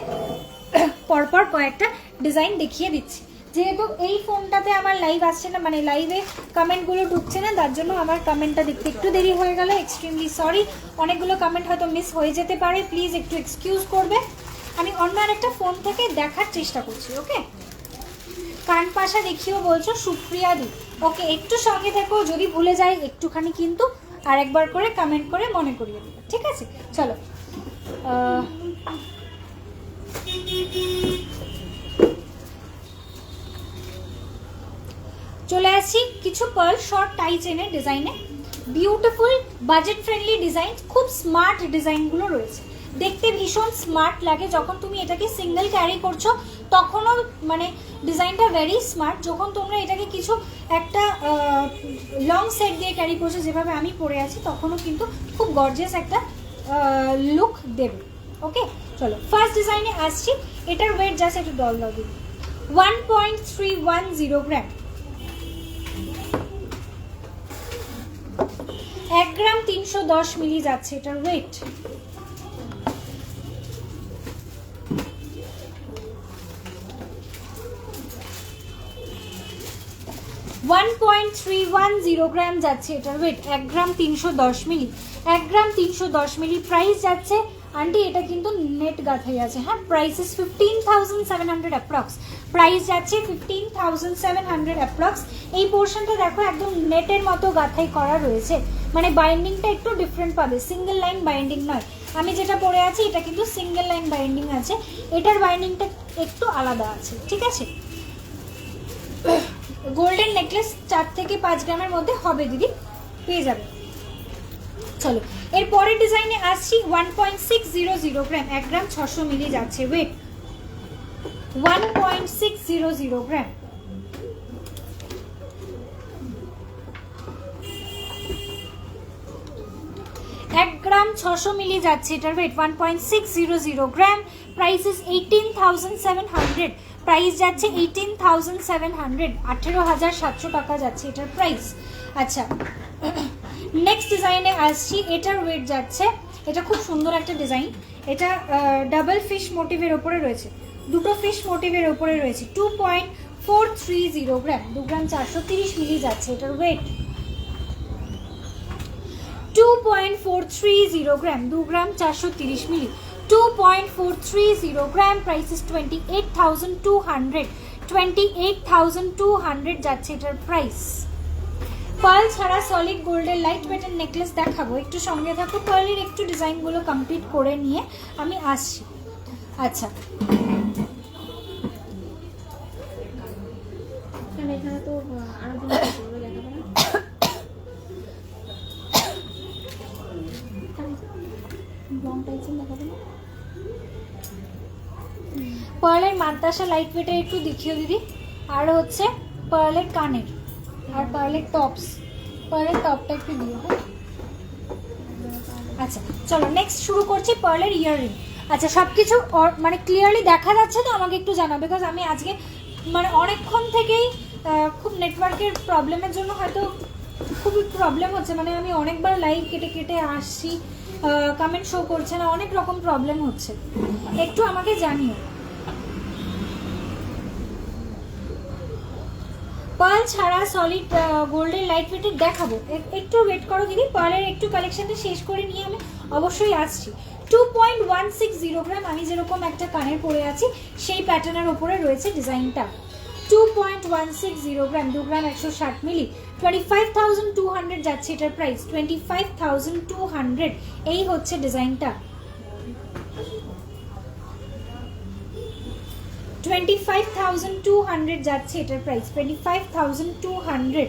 পরপর কয়েকটা ডিজাইন দেখিয়ে দিচ্ছি। যেহেতু এই ফোনটাতে আমার লাইভ আসছে না, মানে লাইভে কমেন্টগুলো ঢুকছে না, তার জন্য আমার কমেন্টটা দেখতে একটু দেরি হয়ে গেল, এক্সট্রিমলি সরি। অনেকগুলো কমেন্ট হয়তো মিস হয়ে যেতে পারে, প্লিজ একটু এক্সকিউজ করবে। আমি অন্য আরেকটা ফোন থেকে দেখার চেষ্টা করছি। ওকে, কান পাশা দেখিও বলছো সুপ্রিয়া দি। ওকে, একটু সঙ্গে থেকো, যদি ভুলে যাই একটুখানি কিন্তু আর একবার করে কমেন্ট করে মনে করিয়ে দেবে, ঠিক আছে? চলো, চলে আসছি কিছু পার্ল শর্ট টাই চেনের ডিজাইনে। বিউটিফুল বাজেট ফ্রেন্ডলি ডিজাইন, খুব স্মার্ট ডিজাইনগুলো রয়েছে, দেখতে ভীষণ স্মার্ট লাগে। যখন তুমি এটাকে সিঙ্গেল ক্যারি করছো তখনও মানে ডিজাইনটা ভেরি স্মার্ট। যখন তোমরা এটাকে কিছু একটা লং সেট দিয়ে ক্যারি করছো, যেভাবে আমি পরে আছি, তখনও কিন্তু খুব গর্জিয়াস একটা লুক দেবে। ওকে, চলো ফার্স্ট ডিজাইনে আসছি। এটার ওয়েট জাস্ট একটু ডল দাও দিবি, 1.310 গ্রাম, 1 গ্রাম 310 মিলি যাচ্ছে এটার ওয়েট। ওয়ান 1.310 গ্রাম যাচ্ছে এটার ওয়েট, 1 গ্রাম 310 মিলি, 1 গ্রাম 310 মিলি। প্রাইস যাচ্ছে আন্টি, এটা কিন্তু নেট গাঁথাই আছে, হ্যাঁ, প্রাইস ইস 15,700 অ্যাপ্রক্স, প্রাইস যাচ্ছে 15,700 অ্যাপ্রক্স। এই পোর্শনটা দেখো একদম নেটের মতো গাঁথাই করা রয়েছে, মানে বাইন্ডিংটা একটু ডিফারেন্ট পাবে, সিঙ্গেল লাইন বাইন্ডিং নয়। আমি যেটা পরে আছি এটা কিন্তু সিঙ্গেল লাইন বাইন্ডিং আছে, এটার বাইন্ডিংটা একটু আলাদা আছে, ঠিক আছে? গোল্ডেন নেকলেস 4 থেকে 5 গ্রামের মধ্যে হবে দিদি, পেয়ে যাবে। চলো এর পরের ডিজাইনে আসছি। 1.600 গ্রাম, 1 গ্রাম 600 মিলি যাচ্ছে ওয়েট, 1.600 গ্রাম। এক গ্রাম 600 মিলি যাচ্ছে এটার weight, 1.600 gram. Price is 18,700, price যাচ্ছে 18,700, 18,700 টাকা যাচ্ছে এটার প্রাইস। আচ্ছা, নেক্সট ডিজাইনে আসছি। এটার ওয়েট যাচ্ছে, এটা খুব সুন্দর একটা ডিজাইন, এটা ডাবল ফিশ মোটিভের ওপরে রয়েছে, দুটো ফিশ মোটিভের ওপরে রয়েছে, 2.430 গ্রাম, 2 গ্রাম 430 মিলি যাচ্ছে এটার ওয়েট, 2.430 গ্রাম, 2 গ্রাম 430 মিলি, 2.430 গ্রাম। প্রাইস ইস 28,200, 28,200 যাচ্ছে এটার প্রাইস। পার্ল ছাড়া সলিড গোল্ডের লাইট ওয়েটের নেকলেস দেখাবো, একটু সঙ্গে থাকো। পার্লের একটু ডিজাইনগুলো কমপ্লিট করে নিয়ে আমি আসছি। আচ্ছা, এখানে তো আরো দেখাবো না। লং টাইপের দেখাবে না? পার্লের মাদ্রাসা লাইট ওয়েটের একটু দেখিও দিদি। আর হচ্ছে পার্লের কানের আর পার্লের টপস, পার্লের টপটা একটু দিও। হ্যাঁ আচ্ছা চলো নেক্সট শুরু করছি পার্লের ইয়াররিং। আচ্ছা সব কিছু মানে ক্লিয়ারলি দেখা যাচ্ছে তো? আমাকে একটু জানাও, বিকজ আমি আজকে মানে অনেকক্ষণ থেকেই খুব নেটওয়ার্কের প্রবলেমের জন্য হয়তো খুবই প্রবলেম হচ্ছে, মানে আমি অনেকবার লাইভ কেটে কেটে আসছি, কমেন্ট শো করছে না, অনেক রকম প্রবলেম হচ্ছে, একটু আমাকে জানিও। পার্ল ছাড়া সলিড গোল্ডের লাইট ওয়েটের দেখাবো, একটু ওয়েট করো দিদি। পার্লের একটু কালেকশনটা শেষ করে নিয়ে আমি অবশ্যই আসছি। 2.160 গ্রাম, আমি যেরকম একটা কানের পরে আছি সেই প্যাটার্নের ওপরে রয়েছে ডিজাইনটা। 2.160 গ্রাম, 2 গ্রাম 160 মিলি, 25,200 যাচ্ছে এটার প্রাইস, 25,200। এই হচ্ছে ডিজাইনটা, 25,200 যাচ্ছে এটার প্রাইস, 25,200।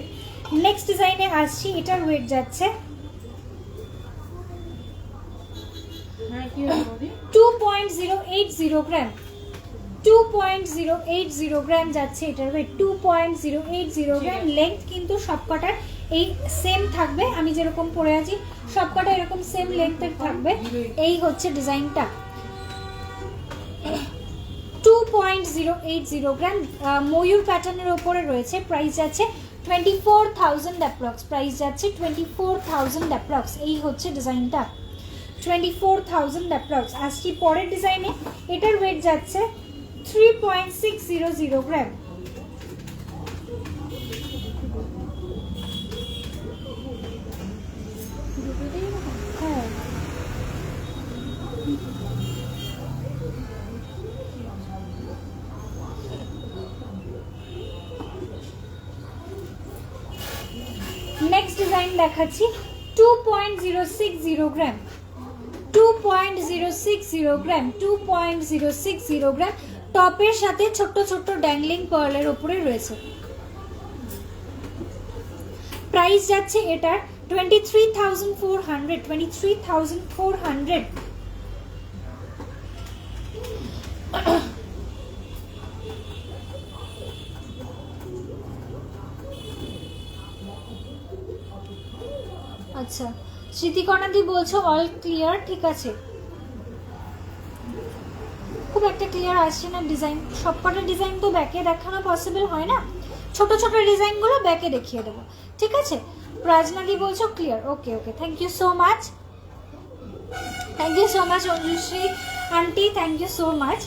নেক্সট ডিজাইনে আসছি, এটার ওয়েট যাচ্ছে 2.080 গ্রাম, 2.080 গ্রাম যাচ্ছে এটার ওয়েট, 2.080 গ্রাম। লেন্থ কিন্তু সবকটার এই সেম থাকবে, আমি যেরকম পরে আছি সবকটা এরকম সেম লেন্থের থাকবে। এই হচ্ছে ডিজাইনটা, 2.080 গ্রাম, ময়ূর প্যাটার্নের ওপরে রয়েছে। প্রাইস যাচ্ছে 24,000 অ্যাপ্রক্স, প্রাইস যাচ্ছে 24,000 অ্যাপ্রক্স। এই হচ্ছে ডিজাইনটা, 24,000 অ্যাপ্রক্স। আসছি পরের ডিজাইনে, এটার ওয়েট যাচ্ছে 3.600 গ্রাম, হ্যাঁ নেক্সট ডিজাইন দেখাচ্ছি 2.060 গ্রাম, 2.060 গ্রাম, 2.060 গ্রাম। টপের সাথে ছোট্ট ছোট্ট ড্যাংলিং পার্লের উপরে রয়েছে। প্রাইস যাচ্ছে এটার 23,400, 23,400। আচ্ছা স্মৃতিকণাদি বলছো অল ক্লিয়ার, ঠিক আছে। খুব একটা ক্লিয়ার আসছে না ডিজাইন, সবকটা ডিজাইন তো ব্যাকে দেখানো পসিবল হয় না, ছোট ছোট ডিজাইনগুলো ব্যাকে দেখিয়ে দেবো, ঠিক আছে। প্রাজনাদি বলছো clear, okay okay, thank you so much, thank you so much Anjushree aunty, thank you so much.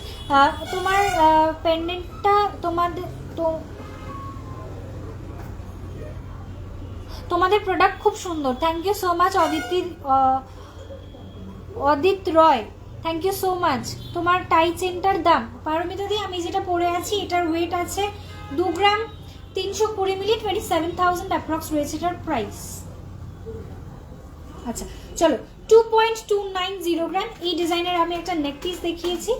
তোমার পেন্ডেন্টটা তোমাদের প্রোডাক্ট খুব সুন্দর, thank you so much. Adit Roy, thank you so much. তোমার টাই চেনটার দাম পারমিতা দি, আমি যেটা পরে আছি এটার ওয়েট আছে 2 গ্রাম 320 মিলি, 27,000 অ্যাপ্রক্স রয়েছে এটার প্রাইস। আচ্ছা চলো 2.290 গ্রাম। এই ডিজাইনের আমি একটা নেক পিস দেখিয়েছি,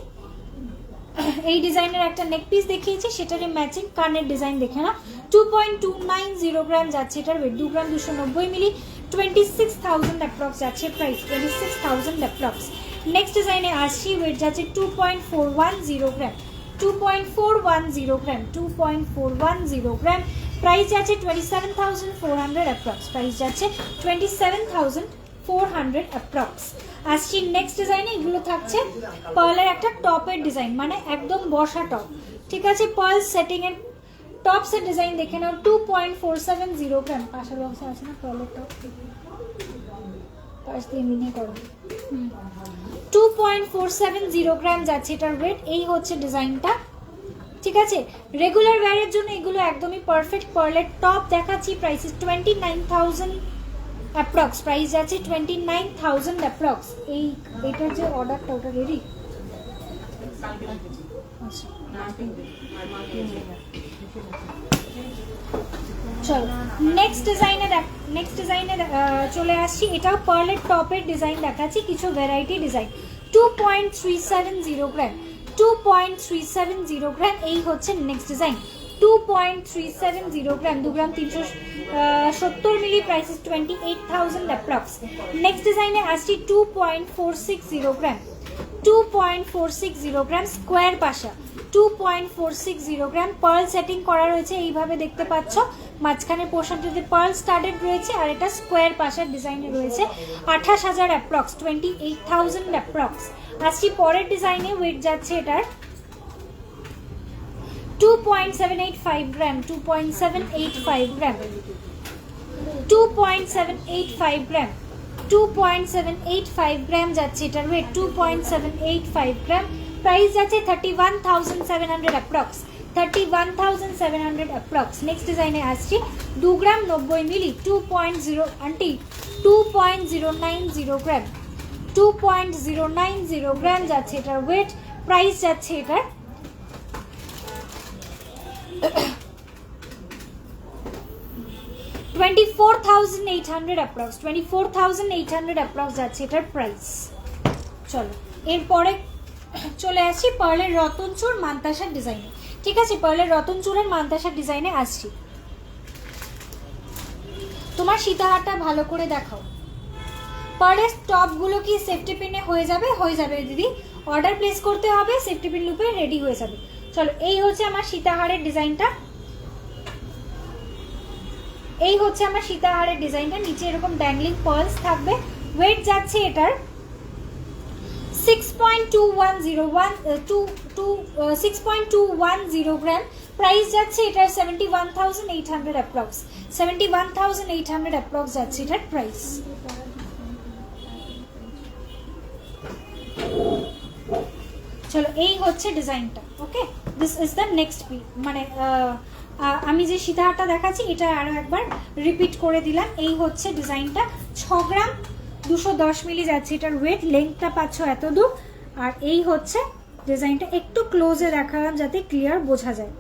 এই ডিজাইনের একটা নেক পিস দেখিয়েছি, সেটারই ম্যাচিং কানের ডিজাইন দেখে না। 2.290 গ্রাম যাচ্ছে এটার ওয়েট, 2 গ্রাম 290 মিলি, 26,000 অ্যাপ্রক্স যাচ্ছে প্রাইস, 26,000 অ্যাপ্রক্স। নেক্সট ডিজাইনে আসছি, ওয়েট যাচ্ছে 2.410 গ্রাম, 2.410 গ্রাম, 2.410 গ্রাম। প্রাইস যাচ্ছে 27,400 অ্যাপ্রক্স, প্রাইস যাচ্ছে 27,400 অ্যাপ্রক্স। আসছি নেক্সট ডিজাইনে, এগুলো থাকছে পার্লের একটা টপের ডিজাইন, মানে একদম বসা টপ, ঠিক আছে। পার্ল সেটিং এর টপসের ডিজাইন দেখে নাও, 2.470 গ্রাম। পাশের বক্সে আছে না পার্লের টপ, পাশ দিয়ে মিনে করো, 2.470 গ্রাম যাচ্ছে এটার ওয়েট। এই হচ্ছে ডিজাইনটা, ঠিক আছে। রেগুলার ওয়্যারের জন্য এগুলো একদমই পারফেক্ট। পার্লের টপ দেখাচ্ছি, প্রাইস 29,000 অ্যাপ্রক্স, প্রাইস যাচ্ছে 29,000 অ্যাপ্রক্স। এইটার যে অর্ডারটা ওটা রেডি, চলো নেক্সট ডিজাইনে চলে আসছি। এটাও পার্লের টপের ডিজাইন দেখাচ্ছি, কিছু ভ্যারাইটি ডিজাইন। 2.370 গ্রাম, 2.370 গ্রাম। এই হচ্ছে next design, 2.370 gram, 2 gram 370 milli, price is 28,000 approx. Next ডিজাইনে আসছি 2.460 গ্রাম, 2.460 গ্রাম স্কোয়ার পাশা, 2.460 গ্রাম পার্ল সেটিং করা রয়েছে এইভাবে দেখতে পাচ্ছ, মাঝখানের পোর্শনটিতে পার্ল স্টার্টেড রয়েছে, আর এটা স্কোয়ার পাশার ডিজাইনে রয়েছে। 28,000 অ্যাপ্রক্স, 28,000 অ্যাপ্রক্স। আসছি পরের ডিজাইনে, ওয়েট যাচ্ছে এটার 2.785 গ্রাম, 2.785 গ্রাম, 2.785 গ্রাম, 2.785 গ্রাম যাচ্ছে এটার ওয়েট, 2.785 গ্রাম, প্রাইস যাচ্ছে 31,700 অ্যাপ্রক্স, 31,700 অ্যাপ্রক্স। নেক্সট ডিজাইনে আসছি 2 গ্রাম 90 মিলি, 2.090 গ্রাম, 2.090 গ্রাম যাচ্ছে এটার ওয়েট, প্রাইস যাচ্ছে এটার 24,800 অ্যাপ্রক্স, 24,800 অ্যাপ্রক্স যাচ্ছে এটার প্রাইস। চলো এরপরে চলে আসছি পার্লের রতনচুর মান্তাসার ডিজাইনে। ঠিক আছে, পার্লের রতনচুরের মান্তাসার ডিজাইনে আসছি। তোমার সীতাহারটা ভালো করে দেখাও। পার্লের টপগুলো কি সেফটি পিনে হয়ে যাবে? হয়ে যাবে দিদি, অর্ডার প্লেস করতে হবে, সেফটি পিন লুপে রেডি হয়ে যাবে। চলো এই হচ্ছে আমার সীতাহারের ডিজাইনটা, এই হচ্ছে আমার সীতাহারের ডিজাইনটা, নিচে এরকম ড্যাংলিং পার্লস থাকবে। ওয়েট যাচ্ছে এটার 6.210 গ্রাম, প্রাইস যাচ্ছে এটার 71,800 অ্যাপ্রক্স, 71,800 অ্যাপ্রক্স যাচ্ছে এটার প্রাইস। চলো এই হচ্ছে ডিজাইনটা। Okay, this is the next piece, মানে আমি যে সীতাহারটা দেখাচ্ছি এটা আরো একবার রিপিট করে দিলাম। এই হচ্ছে ডিজাইনটা, 6 গ্রাম 210 মিলি যাচ্ছে এটার ওয়েট, লেন্থটা পাচ্ছ এত দূর। আর এই হচ্ছে ডিজাইনটা, একটু ক্লোজে দেখালাম যাতে ক্লিয়ার বোঝা যায়।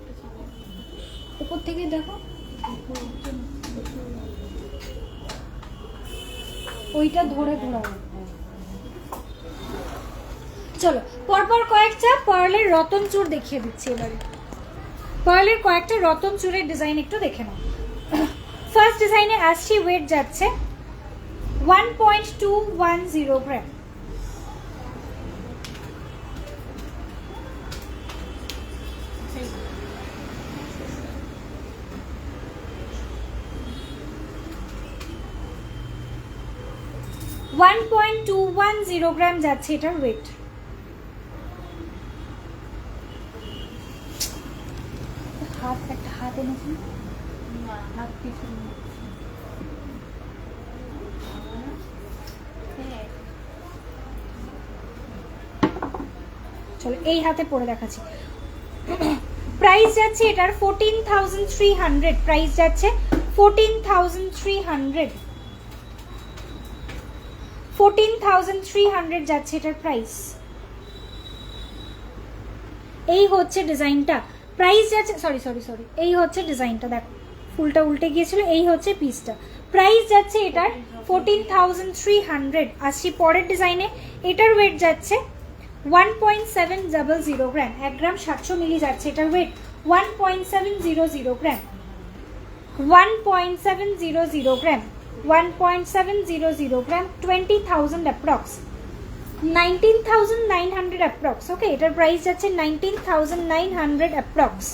উপর থেকে দেখো, ওইটা ধরে ঘোরাবো। চলো পরপর কয়েকটা পার্লের রতনচুর দেখিয়ে দিচ্ছি এবারে। পার্লের কয়েকটা রতনচুরের ডিজাইন একটু দেখে নাও। ফার্স্ট ডিজাইনে আসছি, ওয়েট যাচ্ছে 1.210 গ্রাম, 1.210 গ্রাম যাচ্ছে এটার ওয়েট। একটা হাত এনেছি, হাত পিছনে। চলো এই হাতে পরে দেখাচ্ছি। প্রাইস যাচ্ছে এটার 14,300, প্রাইস যাচ্ছে 14,300, 14,300 যাচ্ছে এটার প্রাইস। এই হচ্ছে ডিজাইনটা, প্রাইস যাচ্ছে সরি, এই হচ্ছে ডিজাইনটা, দেখো ফুলটা উল্টে গিয়েছিল, এই হচ্ছে পিসটা। প্রাইস যাচ্ছে এটার 14,300। আসছি পরের ডিজাইনে, এটার ওয়েট যাচ্ছে 1.700 গ্রাম, 1 গ্রাম 700 মিলি যাচ্ছে এটার ওয়েট, 1.700 গ্রাম, 1.700 গ্রাম, 1.700 গ্রাম, 20,000 অ্যাপ্রক্স, 19,900 অ্যাপ্রক্স। ওকে, এটার প্রাইস যাচ্ছে 19,900 অ্যাপ্রক্স।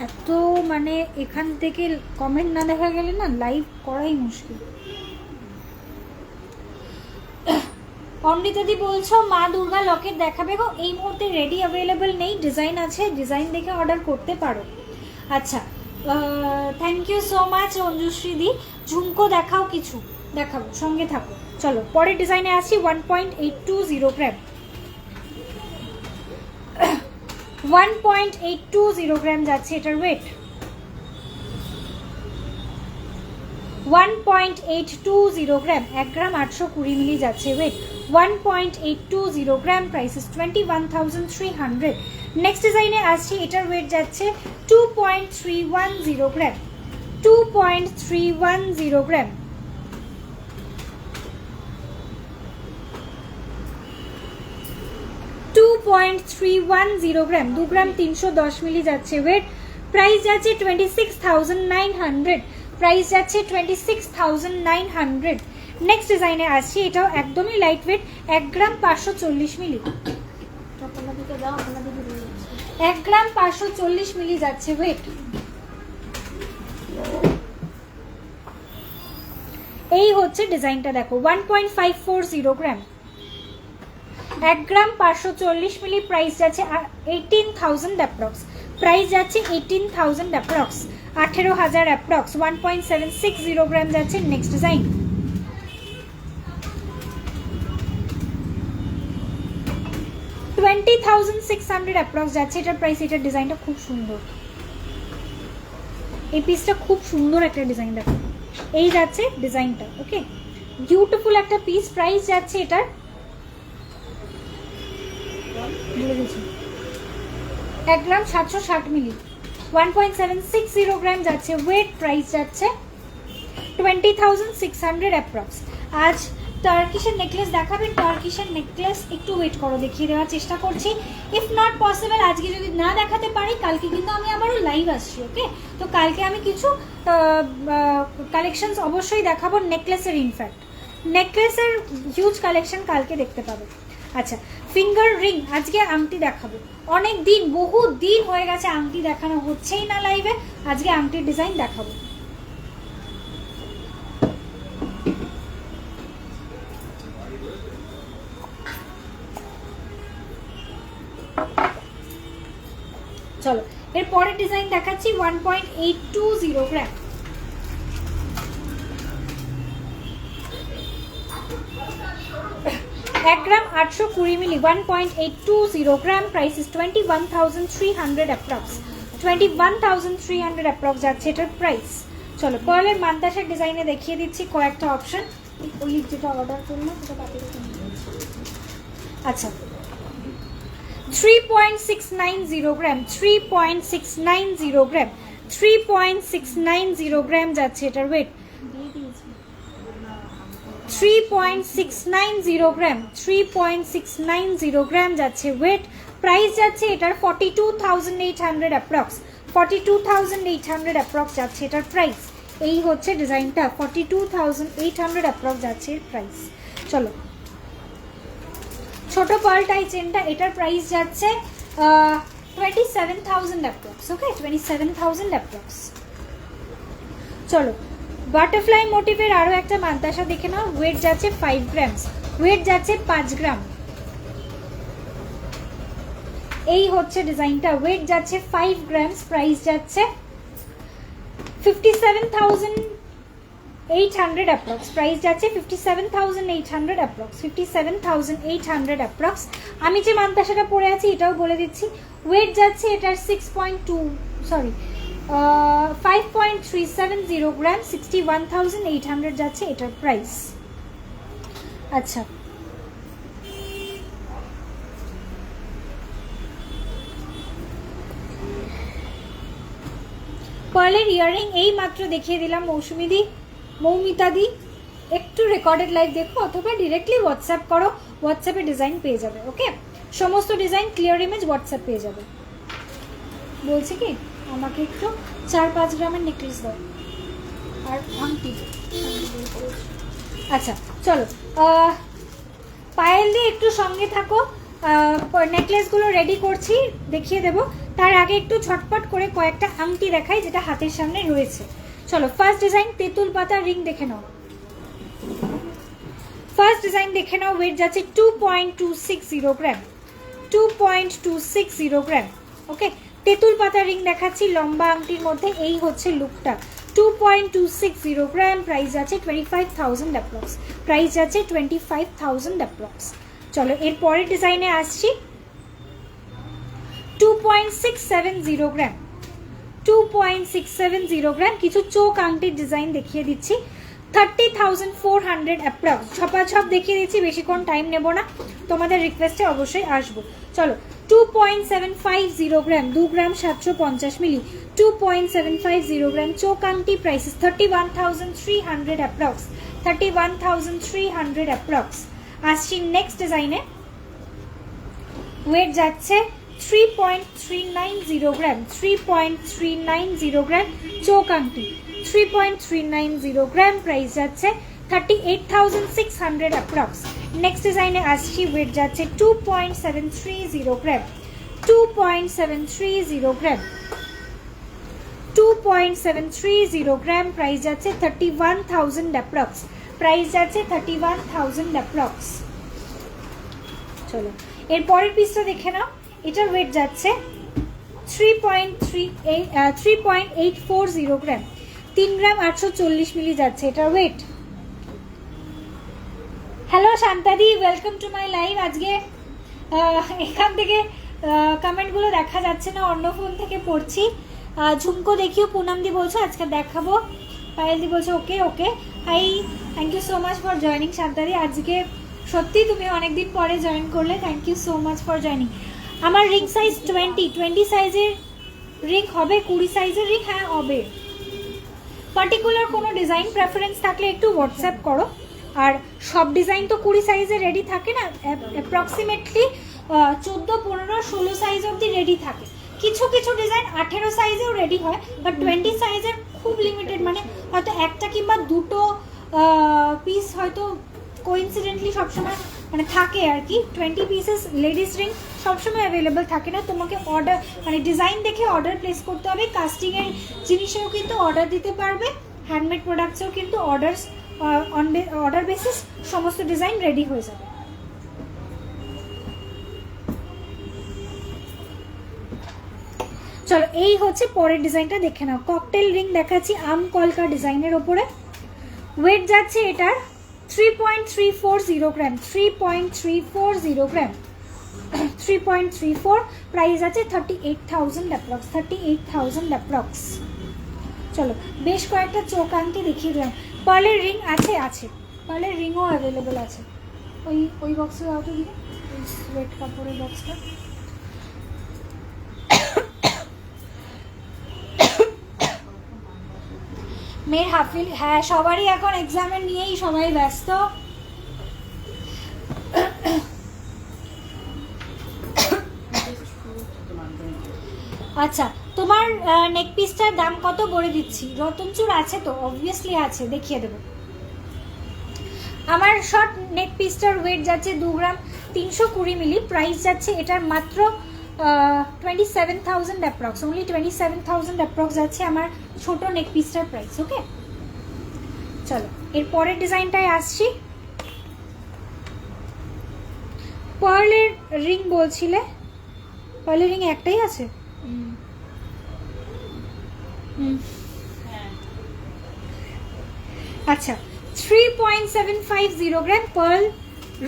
এত মানে এখান থেকে কমেন্ট না দেখা গেলে না লাইভ করাই মুশকিল। অমৃতাদি বলছো মা দুর্গা লকেট দেখাবে গো, এই মুহূর্তে রেডি অ্যাভেলেবল নেই, ডিজাইন আছে, ডিজাইন দেখে অর্ডার করতে পারো। আচ্ছা, থ্যাংক ইউ সো মাচ অঞ্জুশ্রী দি। ঝুমকো দেখাও, কিছু দেখাবো, সঙ্গে থাকো। চলো পরের ডিজাইনে আসি, 1.820 গ্রাম, 1.820 গ্রাম যাচ্ছে এটার ওয়েট, 1.820 গ্রাম, 1 গ্রাম 820 মিলি যাচ্ছে weight, 1.820 gram, price is 21,300। Next ডিজাইনে আসছি, এটার ওয়েট যাচ্ছে 2.310 গ্রাম, 2.310 গ্রাম, 2.310 গ্রাম, 2 গ্রাম 310 মিলি যাচ্ছে ওয়েট, প্রাইস যাচ্ছে 26,900, প্রাইস যাচ্ছে 26,900। নেক্সট ডিজাইনে আসছি, এটাও একদমই লাইট ওয়েট, 1 গ্রাম 540 মিলি, আপনাদেরকে দাও, আপনাদের দিয়ে দিচ্ছি। 1 গ্রাম 540 মিলি যাচ্ছে ওয়েট। এই হচ্ছে ডিজাইনটা, দেখো 1.540 গ্রাম, 1 গ্রাম 540 মিলি, প্রাইস যাচ্ছে 18,000 অ্যাপ্রক্স, প্রাইস যাচ্ছে 18,000 অ্যাপ্রক্স, 18,000 অ্যাপ্রক্স। 1.760 গ্রাম যাচ্ছে নেক্সট ডিজাইন। $20,600 অ্যাপ্রক্স যাচ্ছে এটার প্রাইস। এটার ডিজাইনটা খুব সুন্দর, এই পিসটা খুব সুন্দর একটা ডিজাইন, দেখো এই যাচ্ছে ডিজাইনটা। ওকে, বিউটিফুল একটা পিস। প্রাইস যাচ্ছে এটার, বলে দিচ্ছি, 1 গ্রাম 760 মিলি, 1.760 গ্রাম যাচ্ছে ওয়েট, প্রাইস যাচ্ছে 20,600 অ্যাপ্রক্স। আজ টার্কিশের নেকলেস দেখাবেন, টার্কিশের নেকলেস একটু ওয়েট করো, দেখিয়ে দেওয়ার চেষ্টা করছি। ইফ নট পসিবল আজকে যদি না দেখাতে পারি, কালকে কিন্তু আমি আবারও লাইভ আসছি। ওকে, তো কালকে আমি কিছু কালেকশনস অবশ্যই দেখাবো নেকলেসের, ইনফ্যাক্ট নেকলেসের হিউজ কালেকশন কালকে দেখতে পাবে। আচ্ছা, ফিঙ্গার রিং, আজকে আংটি দেখাবো। অনেক দিন, বহু দিন হয়ে গেছে আংটি দেখানো হচ্ছেই না লাইভে, আজকে আংটির ডিজাইন দেখাবো। চলো এর পরের ডিজাইন দেখাচ্ছি, 1.820 গ্রাম, 1 গ্রাম 820 মিলি, 1.820 gram, price is 21,300 approx, 21,300 approx যাচ্ছে এটার প্রাইস। চলো পার্লের মান্তাসার ডিজাইনে দেখিয়ে দিচ্ছি কয়েকটা অপশন। ওই যেটা অর্ডার করলাম সেটা বাতিল করে দিয়েছি। আচ্ছা, 3.690 গ্রাম, 3.690 গ্রাম, 3.690 গ্রাম যাচ্ছে এটার ওয়েট, 3.690 গ্রাম, 3.690 গ্রাম যাচ্ছে ওয়েট, প্রাইস যাচ্ছে এটার 42,800 অ্যাপ্রক্স, 42,800 অ্যাপ্রক্স যাচ্ছে এটার প্রাইস। এই হচ্ছে ডিজাইনটা, 42,800 অ্যাপ্রক্স যাচ্ছে এর প্রাইস। চলো ছোট পার্লটাই চেনটা, এটার প্রাইস যাচ্ছে 27,000 অ্যাপ্রক্স। ওকে, 27,000 অ্যাপ্রক্স। চলো বাটারফ্লাই মোটিভের আরো একটা মান্তাসা দেখে নাও, ওয়েট যাচ্ছে 5 গ্রাম, ওয়েট যাচ্ছে 5 গ্রাম। এই হচ্ছে ডিজাইনটা, ওয়েট যাচ্ছে 5 গ্রাম, প্রাইস যাচ্ছে 57,800 অ্যাপ্রক্স, প্রাইস যাচ্ছে 57,800 অ্যাপ্রক্স, 57,800 অ্যাপ্রক্স। আমি যে মান্তাসাটা পরে আছি এটাও বলে দিচ্ছি, ওয়েট যাচ্ছে এটার 5.370 গ্রাম, 61,800 যাচ্ছে এটার প্রাইস। আচ্ছা, পার্লের ইয়াররিং এই মাত্র দেখিয়ে দিলাম মৌসুমিদি, মৌমিতাদি। একটু রেকর্ডেড লাইভ দেখো অথবা ডিরেক্টলি হোয়াটসঅ্যাপ করো, হোয়াটসঅ্যাপে ডিজাইন পেয়ে যাবে। ওকে, সমস্ত ডিজাইন ক্লিয়ার ইমেজ হোয়াটসঅ্যাপ পেয়ে যাবে। বলছি কি, আমাকে একটু 4-5 গ্রামের নেকলেস দাও আর আংটি। আচ্ছা চলো, পায়েল দিয়ে একটু সঙ্গে থাকো, নেকলেসগুলো রেডি করছি, দেখিয়ে দেবো। তার আগে একটু ছটপট করে কয়েকটা আংটি দেখাই যেটা হাতের সামনে রয়েছে। চলো ফার্স্ট ডিজাইন, তেঁতুল পাতা রিং দেখে নাও। ফার্স্ট ডিজাইন দেখে নাও, ওয়েট যাচ্ছে 2.260 গ্রাম, 2.260 গ্রাম। ওকে, তেঁতুল পাতা রিং দেখাচ্ছি লম্বা আংটির মধ্যে। এই হচ্ছে লুকটা, 2.260 গ্রাম, প্রাইস যাচ্ছে 25,000 অ্যাপ্রক্স, প্রাইস যাচ্ছে 25,000 অ্যাপ্রক্স। চলো এর পরের ডিজাইনে আসছি, 2.670 গ্রাম, 2.670 গ্রাম। কিছু চোখ আংটির ডিজাইন দেখিয়ে দিচ্ছি, 30,400 অ্যাপ্রক্স। ছপাছপ দেখিয়ে দিচ্ছি, বেশিক্ষণ টাইম নেব না, তোমাদের রিকোয়েস্টে অবশ্যই আসবো। চলো 2.750 গ্রাম, 2 গ্রাম 750 মিলি, 2.750 গ্রাম চোখ আংটি, প্রাইসেস 31,300 অ্যাপ্রক্স, 31,300 অ্যাপ্রক্স। আসছি নেক্সট ডিজাইনে, ওয়েট যাচ্ছে 3.390 গ্রাম, 3.390 গ্রাম চোক আংটি, 3.390 গ্রাম, প্রাইস যাচ্ছে 38,600 অ্যাপ্রক্স। নেক্সট ডিজাইনে আসছি, ওয়েট যাচ্ছে 2.730 গ্রাম, 2.730 গ্রাম, 2.730 গ্রাম, প্রাইস যাচ্ছে 31,000 অ্যাপ্রক্স, প্রাইস যাচ্ছে 31,000 অ্যাপ্রক্স। চলো এর পরের পিসটা দেখে নাও, এটার ওয়েট যাচ্ছে 3.840 গ্রাম, 3 গ্রাম 840 মিলি যাচ্ছে এটার ওয়েট। হ্যালো শান্তাদি, ওয়েলকাম টু মাই লাইভ। আজকে এখান থেকে কমেন্টগুলো দেখা যাচ্ছে না, অন্য ফোন থেকে পড়ছি। ঝুমকো দেখিও, পুনামদি বলছো আজকে দেখাবো, পায়েলদি বলছো okay okay. Hi, thank you so much for joining শান্তাদি। আজকে সত্যি তুমি অনেকদিন পরে জয়েন করলে, thank you so much for joining. আমার রিং সাইজ 20 সাইজের রিং হবে, 20 সাইজের রিং হ্যাঁ হবে। পার্টিকুলার কোনো ডিজাইন প্রেফারেন্স থাকলে একটু হোয়াটসঅ্যাপ করো। আর সব ডিজাইন তো 20 সাইজে রেডি থাকে না, অ্যাপ্রক্সিমেটলি 14, 15, 16 সাইজ অবধি রেডি থাকে। কিছু কিছু ডিজাইন 18 সাইজেও রেডি হয়, বাট 20 সাইজের খুব লিমিটেড, মানে হয়তো একটা কিংবা দুটো পিস হয়তো কোইন্সিডেন্টলি সবসময় মানে থাকে আর কি। 20 পিসেস লেডিস রিং সবসময় অ্যাভেলেবেল থাকে না, তোমাকে অর্ডার মানে ডিজাইন দেখে অর্ডার প্লেস করতে হবে। কাস্টিংয়ের জিনিসেও কিন্তু অর্ডার দিতে পারবে, হ্যান্ডমেড প্রোডাক্টসেও কিন্তু অর্ডার বেসিস সমস্ত ডিজাইন রেডি হয়ে যাবে। চলো এই হচ্ছে পরের ডিজাইনটা দেখে নাও। ককটেল রিং দেখাচ্ছি আম কলকা ডিজাইনের ওপরে। ওয়েট যাচ্ছে এটার 3.340 গ্রাম, 3.340 গ্রাম, 3.34, প্রাইস আছে 38,000 অ্যাপ্রক্স, 38,000 অ্যাপ্রক্স। চলো বেশ কয়েকটা চোখ আংটি দেখিয়ে দিলাম। পার্লের রিং আছে, আছে পার্লের রিংও অ্যাভেলেবেল আছে। ওই বক্সে আউট দিয়ে ওই সোয়েট কাপড়ের বক্সটা। মেয়ের হাফিল, হ্যাঁ সবারই এখন এক্সামের নিয়েই সবাই ব্যস্ত। আচ্ছা, তোমার নেক পিসটার দাম কত বলে দিচ্ছি। রতনচুর আছে তো, অবভিয়াসলি আছে, দেখিয়ে দেবো। আমার শর্ট নেক পিসটার ওয়েট যাচ্ছে 2 গ্রাম 320 মিলি, প্রাইস যাচ্ছে এটার মাত্র 27,000 অ্যাপ্রক্স, অনলি 27,000 অ্যাপ্রক্স যাচ্ছে আমার ছোট নেক পিসটার প্রাইস। ওকে চলো এর পরের ডিজাইনটায় আসছি। পার্লের রিং বলছিলে, পার্লের রিং একটাই আছে। আচ্ছা 3.750 গ্রাম পার্ল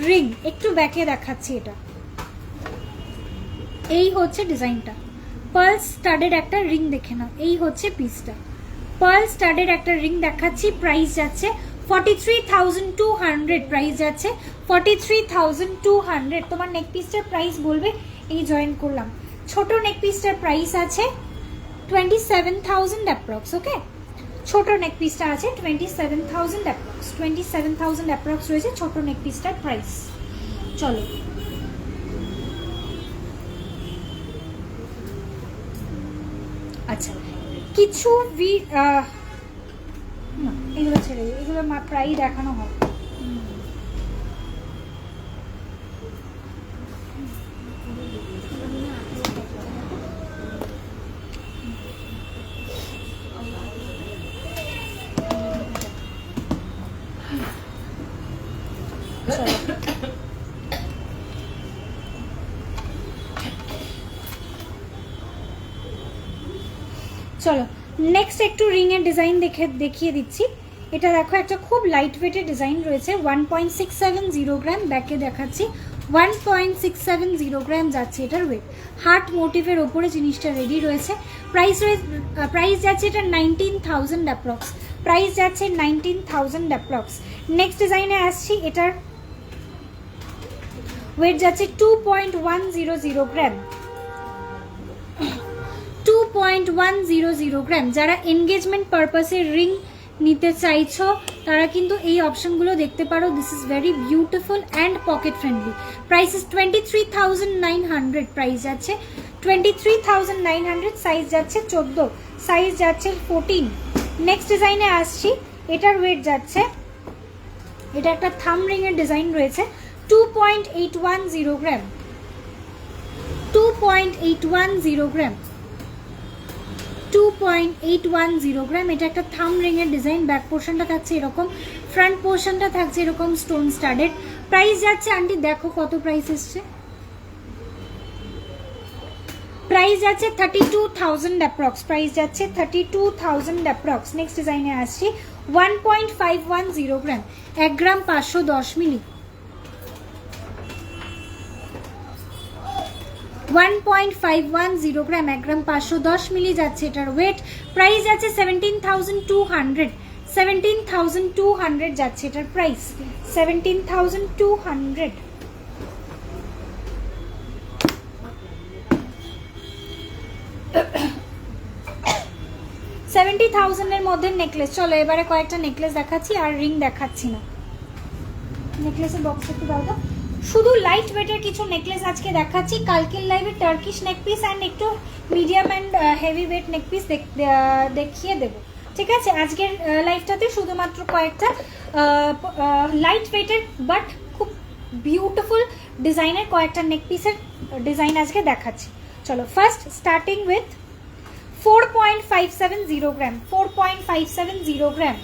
রিং, একটু ব্যাকে দেখাচ্ছি। এটা এই হচ্ছে ডিজাইনটা, পার্ল স্টাডেড একটা রিং দেখে নাও। এই হচ্ছে পিসটা, পার্ল স্টাডেড একটা রিং দেখাচ্ছি। প্রাইস যাচ্ছে 43,200, প্রাইস যাচ্ছে 43,200। তোমার নেক পিসটার প্রাইস বলবে, এই জয়েন করলাম। ছোট নেক পিসটার প্রাইস আছে 27,000 অ্যাপ্রক্স। ওকে ছোট নেক পিসটা আছে 27,000 অ্যাপ্রক্স, 27,000 অ্যাপ্রক্স রয়েছে ছোট নেক পিসটার প্রাইস। চলো আচ্ছা কিছু না এগুলো ছেড়ে দিই, এগুলো প্রায়ই দেখানো হয়। চলো নেক্সট একটু রিং এর ডিজাইন দেখিয়ে দিচ্ছি। এটা দেখো একটা খুব লাইট ওয়েটের ডিজাইন রয়েছে, 1.670 গ্রাম, ব্যাকে দেখাচ্ছি 1.670 গ্রাম যাচ্ছে এটার ওয়েট। হার্ট মোটিভের ওপরে জিনিসটা রেডি রয়েছে। প্রাইস যাচ্ছে এটা 19,000 অ্যাপ্রক্স, প্রাইস যাচ্ছে 19,000 অ্যাপ্রক্স। নেক্সট ডিজাইনে আসছি, এটার ওয়েট যাচ্ছে 2.100 গ্রাম, 2.100 গ্রাম। যারা এনগেজমেন্ট পারপাসে রিং নিতে চাইছো তারা কিন্তু এই অপশনগুলো দেখতে পারো। This is very beautiful and pocket friendly. Price is 23,900, price যাচ্ছে 23,900, সাইজ যাচ্ছে 14, সাইজ যাচ্ছে 14। নেক্সট ডিজাইনে আসছি, এটার ওয়েট যাচ্ছে, এটা একটা থাম রিংয়ের ডিজাইন রয়েছে, 2.810 গ্রাম, 2.810 গ্রাম, 2.810 গ্রাম। এটা একটা থাম রিংয়ের ডিজাইন। ব্যাক পোর্শনটা থাকছে এরকম, ফ্রন্ট পোর্শনটা থাকছে এরকম স্টোন স্টাডেড। প্রাইস যাচ্ছে, আন্টি দেখো কত প্রাইস এসছে, প্রাইস যাচ্ছে 32,000 অ্যাপ্রক্স, প্রাইস যাচ্ছে 32,000 অ্যাপ্রক্স। নেক্সট ডিজাইনে আসছি, 1.510 গ্রাম, 1 গ্রাম 510 মিলি, 1.510 গ্রাম, 1 গ্রাম 510 মিলি যাচ্ছে এটার ওয়েট। প্রাইস যাচ্ছে 17,200, 17,200 যাচ্ছে এটার প্রাইস, 17,200। 70,000 এর মধ্যে নেকলেস। চলো এবারে কয়েকটা নেকলেস দেখাচ্ছি, আর রিং দেখাচ্ছি না। নেকলেসের বক্স একটু দাও তো। শুধু লাইট ওয়েটের কিছু নেকলেস আজকে দেখাচ্ছি। কালকের লাইভে টার্কিশ নেক পিস অ্যান্ড একটু medium and heavy weight neck piece দেখিয়ে দেবো, ঠিক আছে? আজকের লাইভটাতে শুধুমাত্র কয়েকটা লাইট ওয়েটের বাট খুব বিউটিফুল ডিজাইনের কয়েকটা নেক পিসের ডিজাইন আজকে দেখাচ্ছি। চলো ফার্স্ট স্টার্টিং উইথ 4.570 গ্রাম, 4.570 গ্রাম।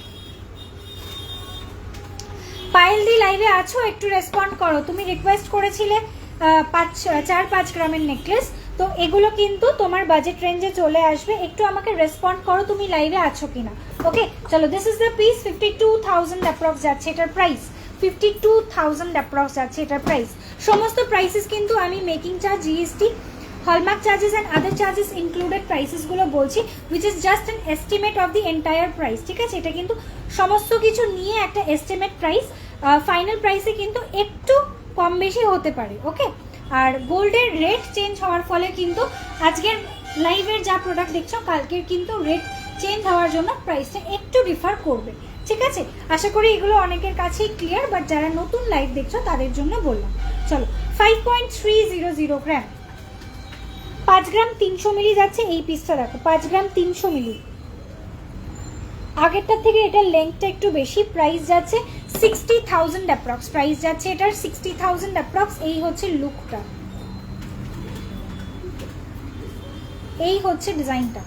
পায়েল দি লাইভে আছো? একটু রেসপন্ড করো। তুমি রিকোয়েস্ট করেছিলে 4-5 গ্রামের নেকলেস, তো এগুলো কিন্তু তোমার বাজেট রেঞ্জে চলে আসবে। একটু আমাকে রেসপন্ড করো তুমি লাইভে আছো কিনা। ওকে চলো, this is the piece, 52,000 approx যাচ্ছে এটার প্রাইস, 52,000 অ্যাপ্রক্স যাচ্ছে এটার প্রাইস। সমস্ত প্রাইসেস কিন্তু আমি making charge, GST, hallmark charges and other charges included প্রাইসেসগুলো বলছি, which is just an estimate of the entire price, ঠিক আছে? এটা কিন্তু সমস্ত কিছু নিয়ে একটা এস্টিমেট প্রাইস, ফাইনাল প্রাইসে কিন্তু একটু কম বেশি হতে পারে। ওকে, আর গোল্ডের রেট চেঞ্জ হওয়ার ফলে কিন্তু আজকের লাইভের যা প্রোডাক্ট দেখছো কালকের কিন্তু রেট চেঞ্জ হওয়ার জন্য প্রাইসটা একটু ডিফার করবে, ঠিক আছে? আশা করি এগুলো অনেকের কাছেই ক্লিয়ার, বাট যারা নতুন লাইভ দেখছো তাদের জন্য বললাম। চলো 5.300 গ্রাম, 5 গ্রাম 300 মিলি যাচ্ছে এই পিসটা। দেখো 5 গ্রাম 300 মিলি, আগেরটার থেকে এটার লেন্থটা একটু বেশি। প্রাইস যাচ্ছে 60,000 অ্যাপ্রক্স, প্রাইস যাচ্ছে এটার 60,000 অ্যাপ্রক্স। এই হচ্ছে লুকটা, এই হচ্ছে ডিজাইনটা।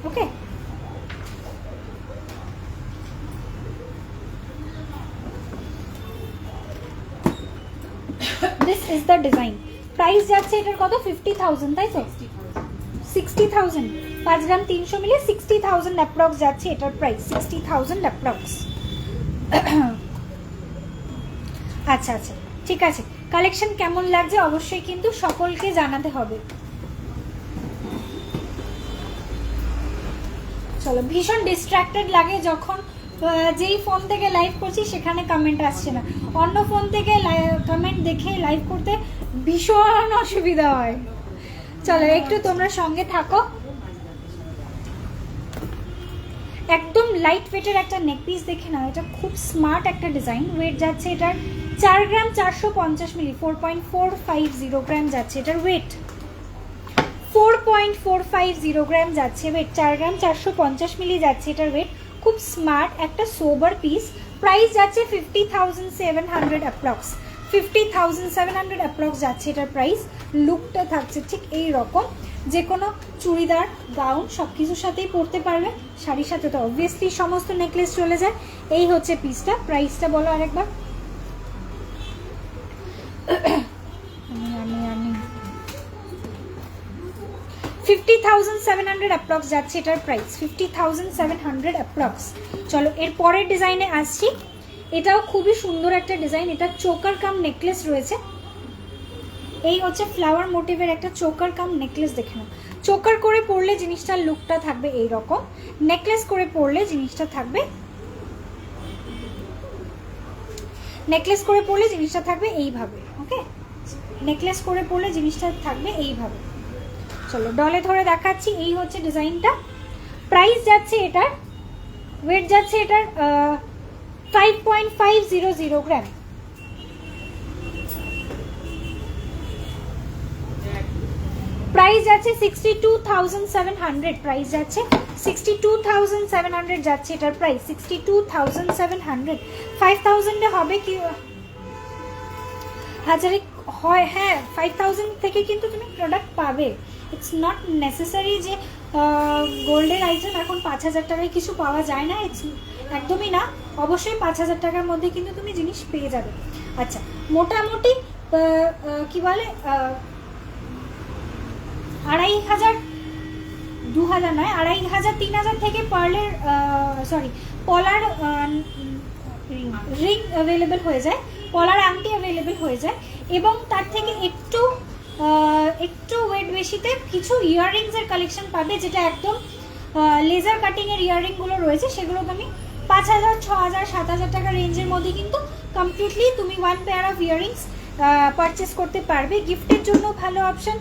Okay, this is the design. Price যাচ্ছে এটার কত? 50,000, তাই তো? 60,000, 5 গ্রাম 300 মিলি 60,000 অ্যাপ্রক্স যাচ্ছে এটার প্রাইস, 60,000 অ্যাপ্রক্স। আচ্ছা আচ্ছা, ঠিক আছে। কালেকশন কেমন লাগছে অবশ্যই কিন্তু সকলকে জানাতে হবে। চলো, ভীষণ ডিস্ট্র্যাক্টেড লাগে যখন যেই ফোন থেকে লাইভ করছি সেখানে কমেন্ট আসছে না, অন্য ফোন থেকে কমেন্ট দেখে লাইভ করতে ভীষণ অসুবিধা হয়। চলো একটু তোমরা সঙ্গে থাকো। একদম লাইট ওয়েটের একটা নেক পিস দেখে নাও, এটা খুব স্মার্ট একটা ডিজাইন। ওয়েট যাচ্ছে এটার 4 গ্রাম 450 মিলি, 4.450 গ্রাম যাচ্ছে এটার ওয়েট, 4.450 গ্রাম যাচ্ছে ওয়েট, 4 গ্রাম 450 মিলি যাচ্ছে এটার ওয়েট। খুব স্মার্ট একটা সোবার পিস। প্রাইস যাচ্ছে 50,700 অ্যাপ্রক্স, 50,700 অ্যাপ্রক্স যাচ্ছে এটার প্রাইস। লুকটা থাকছে ঠিক এই রকম, যে কোনো চুড়িদার, গাউন সব কিছুর সাথেই পরতে পারবে। শাড়ির সাথে তো অবভিয়াসলি সমস্ত নেকলেস চলে যায়। এই হচ্ছে পিসটা। প্রাইসটা বলো আরেকবার। আমি 50,700 অ্যাপ্রক্স যাচ্ছে এটার প্রাইস, 50,700 অ্যাপ্রক্স। চলো এর পরের ডিজাইনে আসছি। এটাও খুবই সুন্দর একটা ডিজাইন। এটা চোকার কাম নেকলেস রয়েছে। এই হচ্ছে ফ্লাওয়ার মোটিভের একটা চোকার কাম নেকলেস। দেখে নাও, চোকার করে পরলে জিনিসটার লুকটা থাকবে এই রকম, নেকলেস করে পরলে জিনিসটা থাকবে, নেকলেস করে পরলে জিনিসটা থাকবে এইভাবে। ওকে, নেকলেস করে পরলে জিনিসটা থাকবে এইভাবে। চলো ডলে ধরে দেখাচ্ছি। এই হচ্ছে ডিজাইনটা। প্রাইস যাচ্ছে এটার, ওয়েট যাচ্ছে এটার 5.500 গ্রাম, প্রাইস যাচ্ছে 62,700, প্রাইস যাচ্ছে 62,700 যাচ্ছে এটার প্রাইস 62,700। 5,000 এ হবে কি হাজারে হয়? হ্যাঁ 5,000 থেকে কিন্তু তুমি প্রোডাক্ট পাবে। ইটস নট নেসেসারি যে গোল্ডের আইটেম এখন 5,000 টাকায় কিছু পাওয়া যায় না, ইটস একদমই না। অবশ্যই 5,000 টাকার মধ্যে কিন্তু তুমি জিনিস পেয়ে যাবে। আচ্ছা মোটামুটি কি বলে 2,500, 2,000 নয় 2,500 3,000 থেকে পার্লের পলার রিং অ্যাভেলেবেল হয়ে যায়, পলার আংটি অ্যাভেলেবেল হয়ে যায়, এবং তার থেকে একটু ওয়েট বেশিতে কিছু ইয়াররিংসের কালেকশন পাবে, যেটা একদম লেজার কাটিংয়ের ইয়াররিংগুলো রয়েছে, সেগুলো তুমি 5,000, 6,000, 7,000 টাকা রেঞ্জের মধ্যে কিন্তু কমপ্লিটলি তুমি 1 পেয়ার অফ ইয়াররিংস পারচেস করতে পারবে। গিফটের জন্য ভালো অপশন,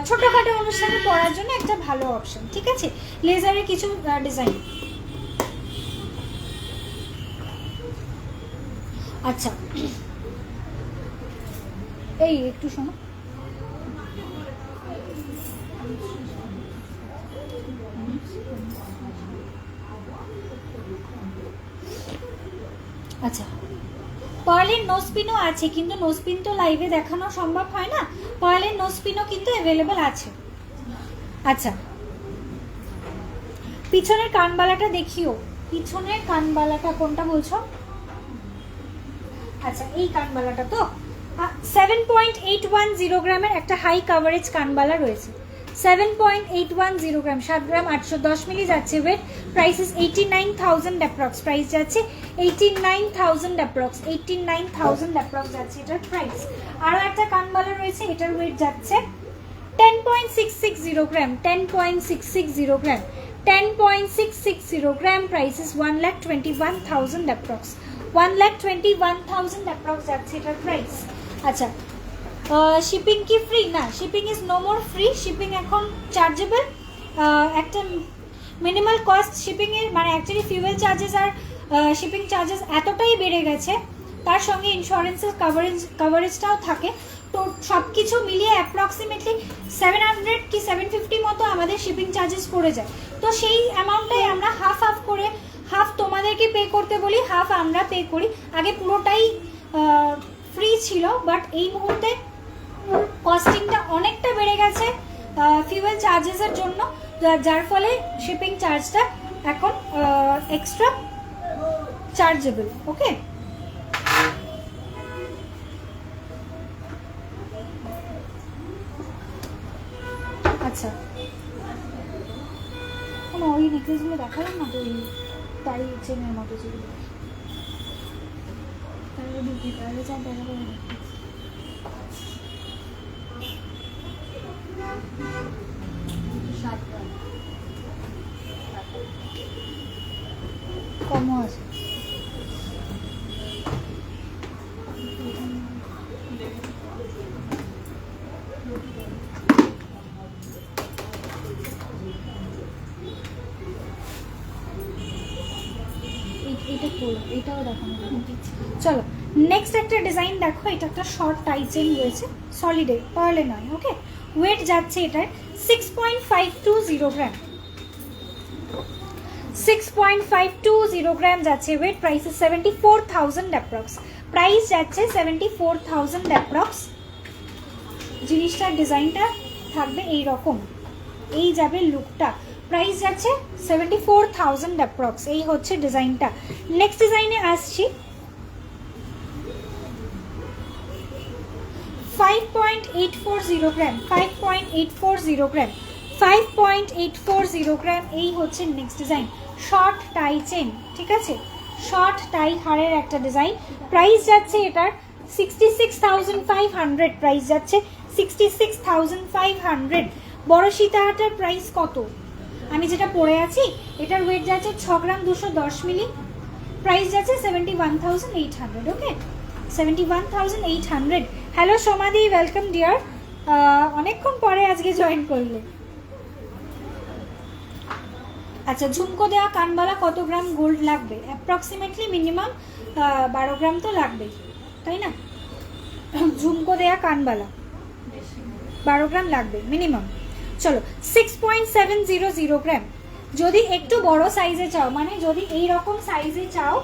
ছোটোখাটো অনুষ্ঠানে পরার জন্য একটা ভালো অপশন। ঠিক আছে, লেজারের কিছু ডিজাইন। আচ্ছা এই একটু শোনো, আচ্ছা পার্লের নোজপিনও আছে, কিন্তু নোজপিন তো লাইভে দেখানো সম্ভব হয় না, পার্লের নোজপিনও কিন্তু অ্যাভেলেবেল আছে। আচ্ছা পিছনের কানবালাটা দেখিও, পিছনের কানবালাটা কোনটা বলছো? আচ্ছা এই কানবালাটা তো 7.810 গ্রামের একটা হাই কাভারেজ কানবালা রয়েছে, 7.810 গ্রাম, 7 গ্রাম 810 মিলি যাচ্ছে weight. Price is 89,000 approx, price যাচ্ছে 89,000 অ্যাপ্রক্স, 89,000 অ্যাপ্রক্স যাচ্ছে এটার প্রাইস। আরও একটা কানবালা রয়েছে, এটার ওয়েট যাচ্ছে 10.660 gram, 10.660 gram, 10.660 gram, price is 1,21,000 approx, 1,21,000 approx যাচ্ছে এটার প্রাইস। আচ্ছা শিপিং কি ফ্রি? না, shipping is no more free, shipping এখন চার্জেবল। একটা মিনিমাল কস্ট শিপিংয়ের, মানে অ্যাকচুয়ালি ফিউয়েল চার্জেস আর শিপিং চার্জেস এতটাই বেড়ে গেছে, তার সঙ্গে ইন্স্যুরেন্সের কাভারেজটাও থাকে, তো সব কিছু মিলিয়ে অ্যাপ্রক্সিমেটলি 700 কি 750 মতো আমাদের শিপিং চার্জেস পড়ে যায়। তো সেই অ্যামাউন্টটাই আমরা হাফ করে, হাফ তোমাদেরকে পে করতে বলি, হাফ আমরা পে করি। আগে পুরোটাই ফ্রি ছিল, বাট এই মুহূর্তে কস্টিংটা অনেকটা বেড়ে গেছে ফিউয়েল চার্জেসের জন্য, যার ফলে শিপিং চার্জটা এখন এক্সট্রা চার্জেবল। ওকে আচ্ছা কোনো ওই নেকলেসগুলো দেখালাম না তো, ওই টাই চেনের মতো যেগুলো, তাহলে বিক্রি করা যায়, দেখা করে কমও আছে। এটা খোলো, এটাও দেখানো। চলো নেক্সট একটা ডিজাইন দেখো, এটা একটা শর্ট টাই চেন রয়েছে, সলিডে, পার্লে নয়। ওকে ওয়েট যাচ্ছে এটার 6.520 গ্রাম, 6.520 গ্রাম যাচ্ছে ওয়েট। প্রাইস 74,000 অ্যাপ্রক্স, প্রাইস যাচ্ছে 74,000 অ্যাপ্রক্স। জিনিসটার ডিজাইনটা থাকবে এই রকম, এই যাবে লুকটা। প্রাইস যাচ্ছে 74,000 অ্যাপ্রক্স, এই হচ্ছে ডিজাইনটা। নেক্সট ডিজাইনে আসছি, 5.840 গ্রাম, 5.840 গ্রাম, 5.840 গ্রাম, এই হচ্ছে next design. Short tie chain, ঠিক আছে, শর্ট টাই হারের একটা ডিজাইন। প্রাইস যাচ্ছে এটার 66,500, প্রাইস যাচ্ছে 66,500। বড় সীতাহাটার প্রাইস কত? আমি যেটা পরে আছি এটার ওয়েট যাচ্ছে 6 গ্রাম 210 মিলি, প্রাইস যাচ্ছে 71,800। ওকে 71,800। হ্যালো সোমাদি, ওয়েলকাম ডিয়ার, অনেকক্ষণ পরে আজকে জয়েন করলে। আচ্ছা ঝুমকো দেওয়া কানবালা কত গ্রাম গোল্ড লাগবে? অ্যাপ্রক্সিমেটলি মিনিমাম 12 গ্রাম তো লাগবেই, তাই না? ঝুমকো দেওয়া কানবালা 12 গ্রাম লাগবে মিনিমাম। চলো 6.700 গ্রাম। যদি একটু বড় সাইজে চাও, মানে যদি এই রকম সাইজে চাও,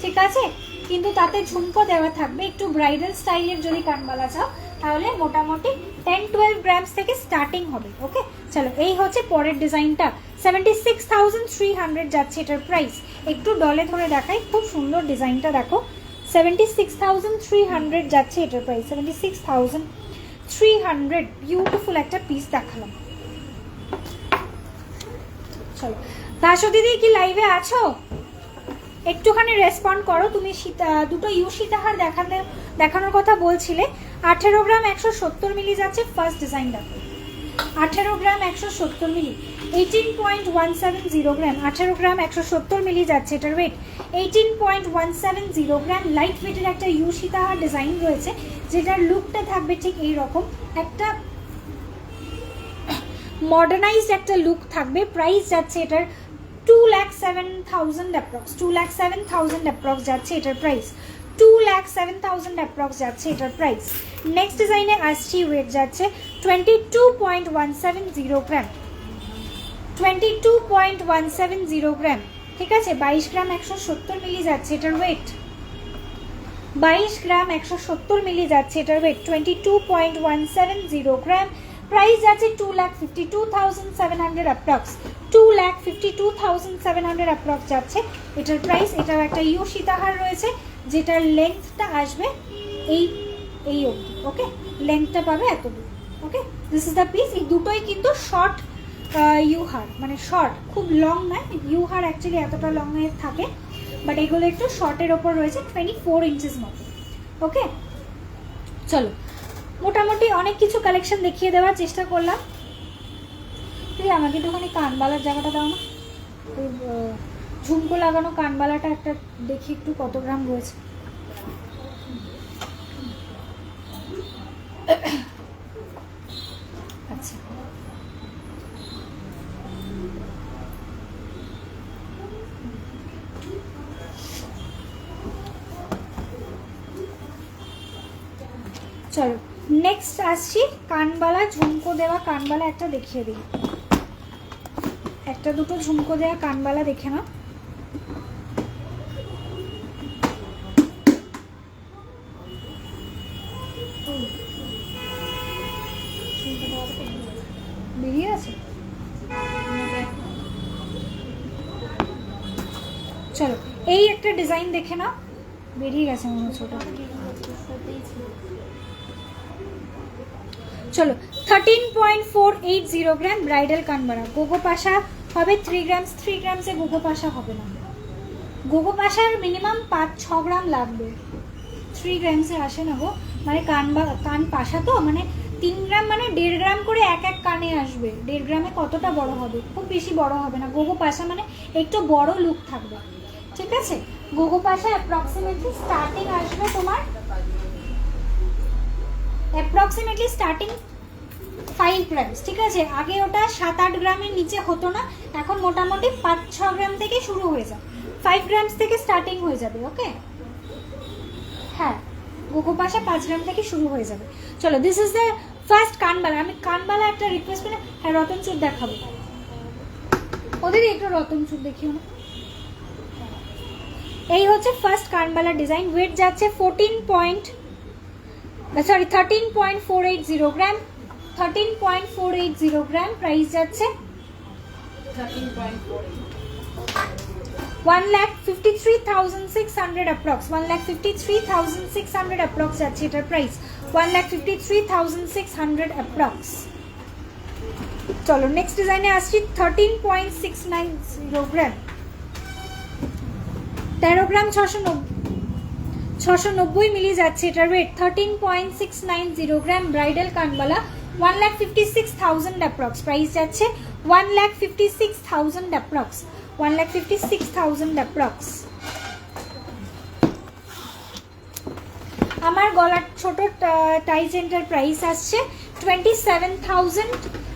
ঠিক আছে, কিন্তু তাতে ঝুমকো দেওয়া থাকবে, একটু ব্রাইডাল স্টাইলের যদি কানবালা চাও, তাহলে মোটামুটি 10-12 গ্রামস থেকে স্টার্টিং হবে। ওকে, চলো এই হচ্ছে পরের ডিজাইনটা। 76,300 যাচ্ছে এটার প্রাইস। একটু ডলে ধরে দেখাই, খুব সুন্দর ডিজাইনটা দেখো। 76,300 যাচ্ছে এটার প্রাইস। 76,300 বিউটিফুল একটা পিস দেখালাম। চলো দাসো দিদি, কি লাইভে আছো? একটুখানি রেসপন্ড করো। তুমি দুটো ইউ সীতাহার দেখানোর কথা বলছিলে। 18 গ্রাম 170 মিলি যাচ্ছে ফার্স্ট ডিজাইনটা। 18 গ্রাম 170 মিলি, 18.170 গ্রাম। 18 গ্রাম 170 মিলি যাচ্ছে এটার ওয়েট। 18.170 গ্রাম। লাইট ওয়েটের একটা ইউ সীতাহার ডিজাইন রয়েছে, যেটার লুকটা থাকবে ঠিক এইরকম, একটা মডার্নাইজড একটা লুক থাকবে। প্রাইস যাচ্ছে এটার 2,07,000 অ্যাপ্রক্স। 2,07,000 অ্যাপ্রক্স যাচ্ছে এটার প্রাইস। 2,07,000 অ্যাপ্রক্স যাচ্ছে এটার প্রাইস। নেক্সট ডিজাইনে আসছি, ওয়েট যাচ্ছে 22.170 গ্রাম। 22.170 গ্রাম, ঠিক আছে। 22 গ্রাম 170 মিলি যাচ্ছে এটার ওয়েট। 22 গ্রাম 170 মিলি যাচ্ছে এটার ওয়েট। 22.170 গ্রাম। প্রাইস যাচ্ছে 2,52,700 অ্যাপ্রক্স। 2,52,700 অ্যাপ্রক্স যাচ্ছে এটার প্রাইস। এটাও একটা ইউ সীতাহার রয়েছে, যেটার লেন্থটা আসবে এই অবধি। ওকে, লেন্থটা পাবে এত দূর। ওকে, দিস ইজ দ্য পিস। এই দুটোই কিন্তু শর্ট ইউ হার, মানে শর্ট, খুব লং নয়। ইউ হার অ্যাকচুয়ালি এতটা লং এর থাকে, বাট এগুলো একটু শর্টের ওপর রয়েছে, 24 ইঞ্চেস মতো। ওকে, চলো মোটামুটি অনেক কিছু কালেকশন দেখিয়ে দেওয়ার চেষ্টা করলাম। তুই আমাকে একটুখানি কানবালার জায়গাটা দাও না, ওই ঝুমকো লাগানো কানবালাটা একটা দেখি একটু কত গ্রাম রয়েছে। আচ্ছা, চলো নেক্সট আসছি কানবালা, ঝুমকো দেওয়া কানবালা একটা দেখিয়ে দিই। একটা দুটো ঝুমকো দেওয়া কানবালা দেখে না। বেরিয়ে আছে, চলো এই একটা ডিজাইন দেখে না। বেরিয়ে গেছে মনে হচ্ছে ওটা। চলো 13.480 গ্রাম ব্রাইডাল কানবালা। গোগো পাশা হবে 3 গ্রামস। 3 গ্রামসে গোগো পাশা হবে না। গোগো পাশার মিনিমাম 5-6 গ্রাম লাগবে। 3 গ্রামসে আসে না গো, মানে কান পাশা তো, মানে 3 গ্রাম মানে 1.5 গ্রাম করে এক কানে আসবে। 1.5 গ্রামে কতটা বড় হবে? খুব বেশি বড় হবে না। গোগো পাশা মানে একটু বড় লুক থাকবে, ঠিক আছে। গোগো পাশা অ্যাপ্রক্সিমেটলি স্টার্টিং আসবে তোমার, অ্যাপ্রক্সিমেটলি স্টার্টিং 5 গ্রামস, ঠিক আছে। আগে ওটা 7-8 গ্রামের নিচে হতো না, এখন মোটামুটি 5-6 গ্রাম থেকে শুরু হয়ে যায়। 5 গ্রামস থেকে স্টার্টিং হয়ে যাবে। ওকে, হ্যাঁ, গোগো পাশা 5 গ্রাম থেকে শুরু হয়ে যাবে। চলো, দিস ইজ দ্য ফার্স্ট কানবালা। আমি কানবালা একটা রিকোয়েস্ট করে, হ্যাঁ রতন চুর দেখাবো। ওদের একটু রতন চুর দেখিও না। এই হচ্ছে ফার্স্ট কানবালা ডিজাইন। ওয়েট যাচ্ছে 13.480 গ্রাম। 13.480 গ্রাম। প্রাইস যাচ্ছে 1,53,600 অ্যাপ্রক্স। 1,53,600 অ্যাপ্রক্স যাচ্ছে এটার প্রাইস। 1,53,600 অ্যাপ্রক্স। চলো নেক্সট ডিজাইনে আসছি। 13.690 গ্রাম। 13 গ্রাম 690 মিলি যাচ্ছে এটার ওয়েট। 13.690 গ্রাম ব্রাইডাল কানবালা। 1,56,000 অ্যাপ্রক্স। প্রাইস যাচ্ছে 1,56,000 অ্যাপ্রক্স। 1,56,000 অ্যাপ্রক্স। আমার গলার ছোট টাই চেনটার প্রাইস আসছে 27,000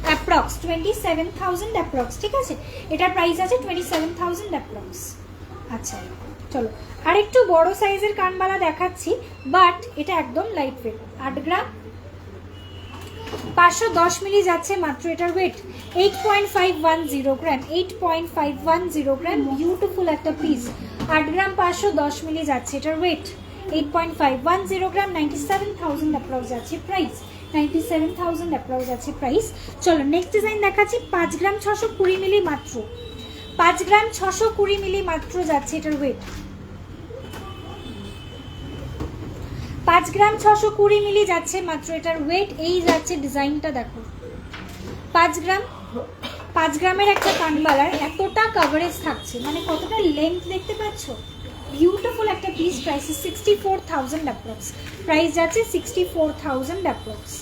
অ্যাপ্রক্স। 27,000 অ্যাপ্রক্স, ঠিক আছে। এটার প্রাইস আছে 27,000 অ্যাপ্রক্স। আচ্ছা চলো আরেকটু বড় সাইজের কানবালা দেখাচ্ছি, বাট এটা একদম লাইট ওয়েট। 8 গ্রাম 510 মিলি যাচ্ছে মাত্র এটার ওয়েট 8.510 গ্রাম, 8.510 গ্রাম, বিউটিফুল একটা পিস। 8 গ্রাম 510 মিলি যাচ্ছে এটার ওয়েট 8.510 গ্রাম, 97,000 অ্যাপ্রক্স যাচ্ছে প্রাইস, 97,000 অ্যাপ্রক্স যাচ্ছে প্রাইস। চলো নেক্সট ডিজাইন দেখাচ্ছি। 5 গ্রাম 620 মিলি মাত্র, 5 গ্রাম 620 মিলি মাত্র যাচ্ছে এটার ওয়েট, 5 গ্রাম 620 মিলি যাচ্ছে মাত্র এটার ওয়েট। এই যাচ্ছে ডিজাইনটা দেখো, 5 গ্রামের একটা কানবালার এতটা কভারেজ থাকছে, মানে কতটা লেন্থ দেখতে পাচ্ছ, বিউটিফুল একটা পিস। প্রাইস 64,000 অ্যাপ্রক্স, প্রাইস যাচ্ছে 64,000 অ্যাপ্রক্স।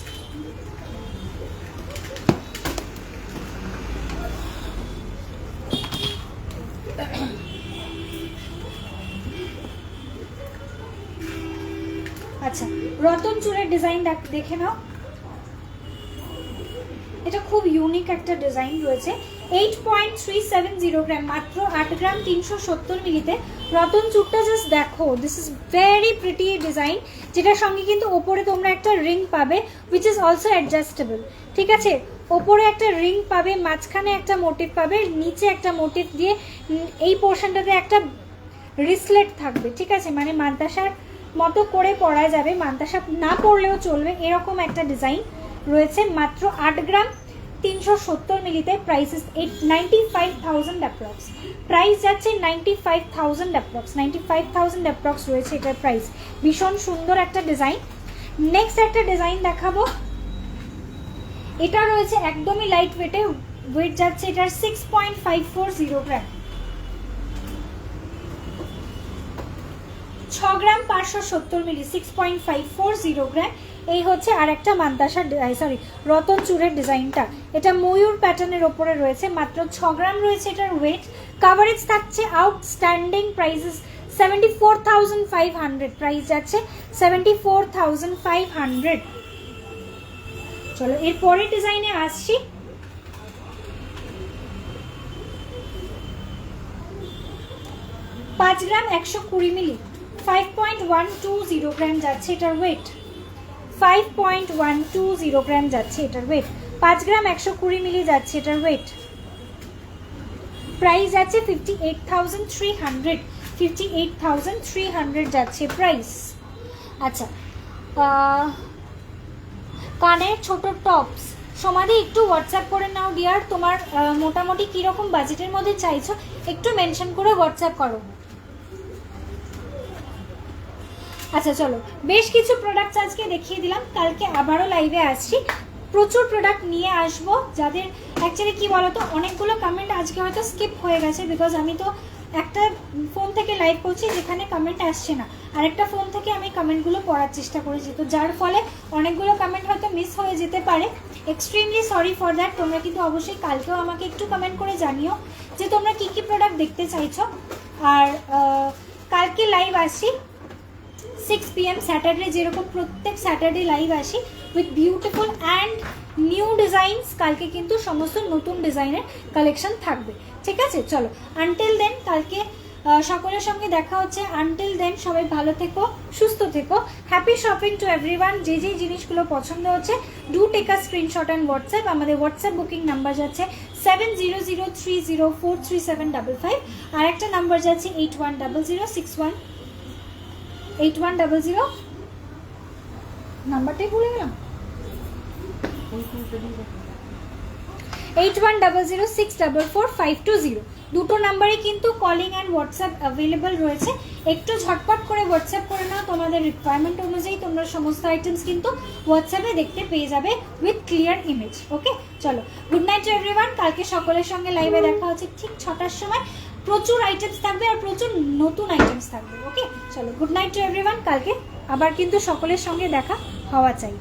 আচ্ছা, রতন চুলের ডিজাইন দেখে নাও, এটা খুব ইউনিক একটা ডিজাইন রয়েছে। 8.370 গ্রাম, মাত্র 8 গ্রাম 370 মিলিতে রতন চুলটা জাস্ট দেখো, this is very pretty design, যেটার সঙ্গে কিন্তু ওপরে তোমরা একটা রিং পাবে উইচ ইজ অলসো অ্যাডজাস্টেবল, ঠিক আছে। ওপরে একটা রিং পাবে, মাঝখানে একটা মোটিভ পাবে, নিচে একটা মোটিভ দিয়ে এই পোর্শনটাতে একটা রিসলেট থাকবে, ঠিক আছে, মানে মান্তাসার মতো করে পরা যাবে, মান্তাসা না পরলেও চলবে, এরকম একটা ডিজাইন রয়েছে। মাত্র 8 গ্রাম 370 মিলিতে, প্রাইস 95,000 অ্যাপ্রক্স, প্রাইস যাচ্ছে 95,000 অ্যাপ্রক্স, 95,000 অ্যাপ্রক্স রয়েছে এটার প্রাইস। ভীষণ সুন্দর একটা ডিজাইন। নেক্সট একটা ডিজাইন দেখাবো, এটা রয়েছে একদমই লাইট ওয়েটে, ওয়েট যাচ্ছে এটার 6.540 গ্রাম, 6 গ্রাম 570 মিলি, 6.540 গ্রাম। এই হচ্ছে আর একটা মান্তাসা রতন চুরের ডিজাইনটা, এটা ময়ূর প্যাটার্নের ওপরে রয়েছে, মাত্র 6 গ্রাম রয়েছে এটার ওয়েট। কাভারেজ থাকছে আউটস্ট্যান্ডিং, প্রাইসেস 74,500, প্রাইস যাচ্ছে 74,500। চলো এর পরের ডিজাইনে আসছি। পাঁচ গ্রাম 120 মিলি, 5.120 গ্রাম যাচ্ছে এটার ওয়েট, 5.120 গ্রাম যাচ্ছে এটার ওয়েট। 5 গ্রাম 120 মিলি যাচ্ছে এটার ওয়েট, প্রাইস যাচ্ছে 58,300, 58,300 যাচ্ছে প্রাইস। আচ্ছা, কানের ছোট টপস, সমাধি একটু হোয়াটসঅ্যাপ করে নাও ডিয়ার, তোমার মোটামুটি কীরকম বাজেটের মধ্যে চাইছো একটু মেনশন করে হোয়াটসঅ্যাপ করো। আচ্ছা চলো, বেশ কিছু প্রোডাক্টস আজকে দেখিয়ে দিলাম, কালকে আবারও লাইভে আসছি, প্রচুর প্রোডাক্ট নিয়ে আসবো। যাদের অ্যাকচুয়ালি কি বলতো, অনেকগুলো কমেন্ট আজকে হয়তো স্কিপ হয়ে গেছে, বিকজ আমি তো একটা ফোন থেকে লাইভ করছি যেখানে কমেন্ট আসছে না, আরেকটা ফোন থেকে আমি কমেন্টগুলো পড়ার চেষ্টা করেছি, তো যার ফলে অনেকগুলো কমেন্ট হয়তো মিস হয়ে যেতে পারে, এক্সট্রিমলি সরি ফর দ্যাট। তোমরা কিন্তু অবশ্যই কালকেও আমাকে একটু কমেন্ট করে জানিও যে তোমরা কী কী প্রোডাক্ট দেখতে চাইছো। আর কালকে লাইভ আসছি 6 PM স্যাটারডে, যেরকম প্রত্যেক স্যাটারডে লাইভ আসি with beautiful and new designs. কালকে কিন্তু সমস্ত নতুন ডিজাইনের কালেকশন থাকবে, ঠিক আছে। চলো, আনটিল দেন কালকে সকলের সঙ্গে দেখা হচ্ছে। আনটিল দেন সবাই ভালো থেকো, সুস্থ থেকো, হ্যাপি শপিং টু এভরিওয়ান। যে যেই জিনিসগুলো পছন্দ হচ্ছে do take a screenshot and WhatsApp. আমাদের হোয়াটসঅ্যাপ বুকিং নাম্বার যাচ্ছে 7003043755, আর একটা নাম্বার যাচ্ছে 8100618100। নাম্বারটাই ভুলে গেলাম, 8100644520। দুটো নাম্বারে কিন্তু কলিং অ্যান্ড হোয়াটসঅ্যাপ অ্যাভেলেবল রয়েছে, একটু ঝটপট করে হোয়াটসঅ্যাপ করে নাও। তোমাদের রিকোয়ারমেন্ট অনুযায়ী তোমরা সমস্ত আইটেমস কিন্তু হোয়াটসঅ্যাপে দেখতে পেয়ে যাবে উইথ ক্লিয়ার ইমেজ। ওকে, চলো, গুড নাইট টু এভরিওয়ান। কালকে সকলের সঙ্গে লাইভে দেখা হচ্ছে ঠিক 6টার সময়। প্রচুর আইটেমস থাকবে আর প্রচুর নতুন আইটেমস থাকবে। ওকে, চলো, গুড নাইট টু এভরিওয়ান। কালকে আবার কিন্তু সকলের সঙ্গে দেখা হওয়া চাই।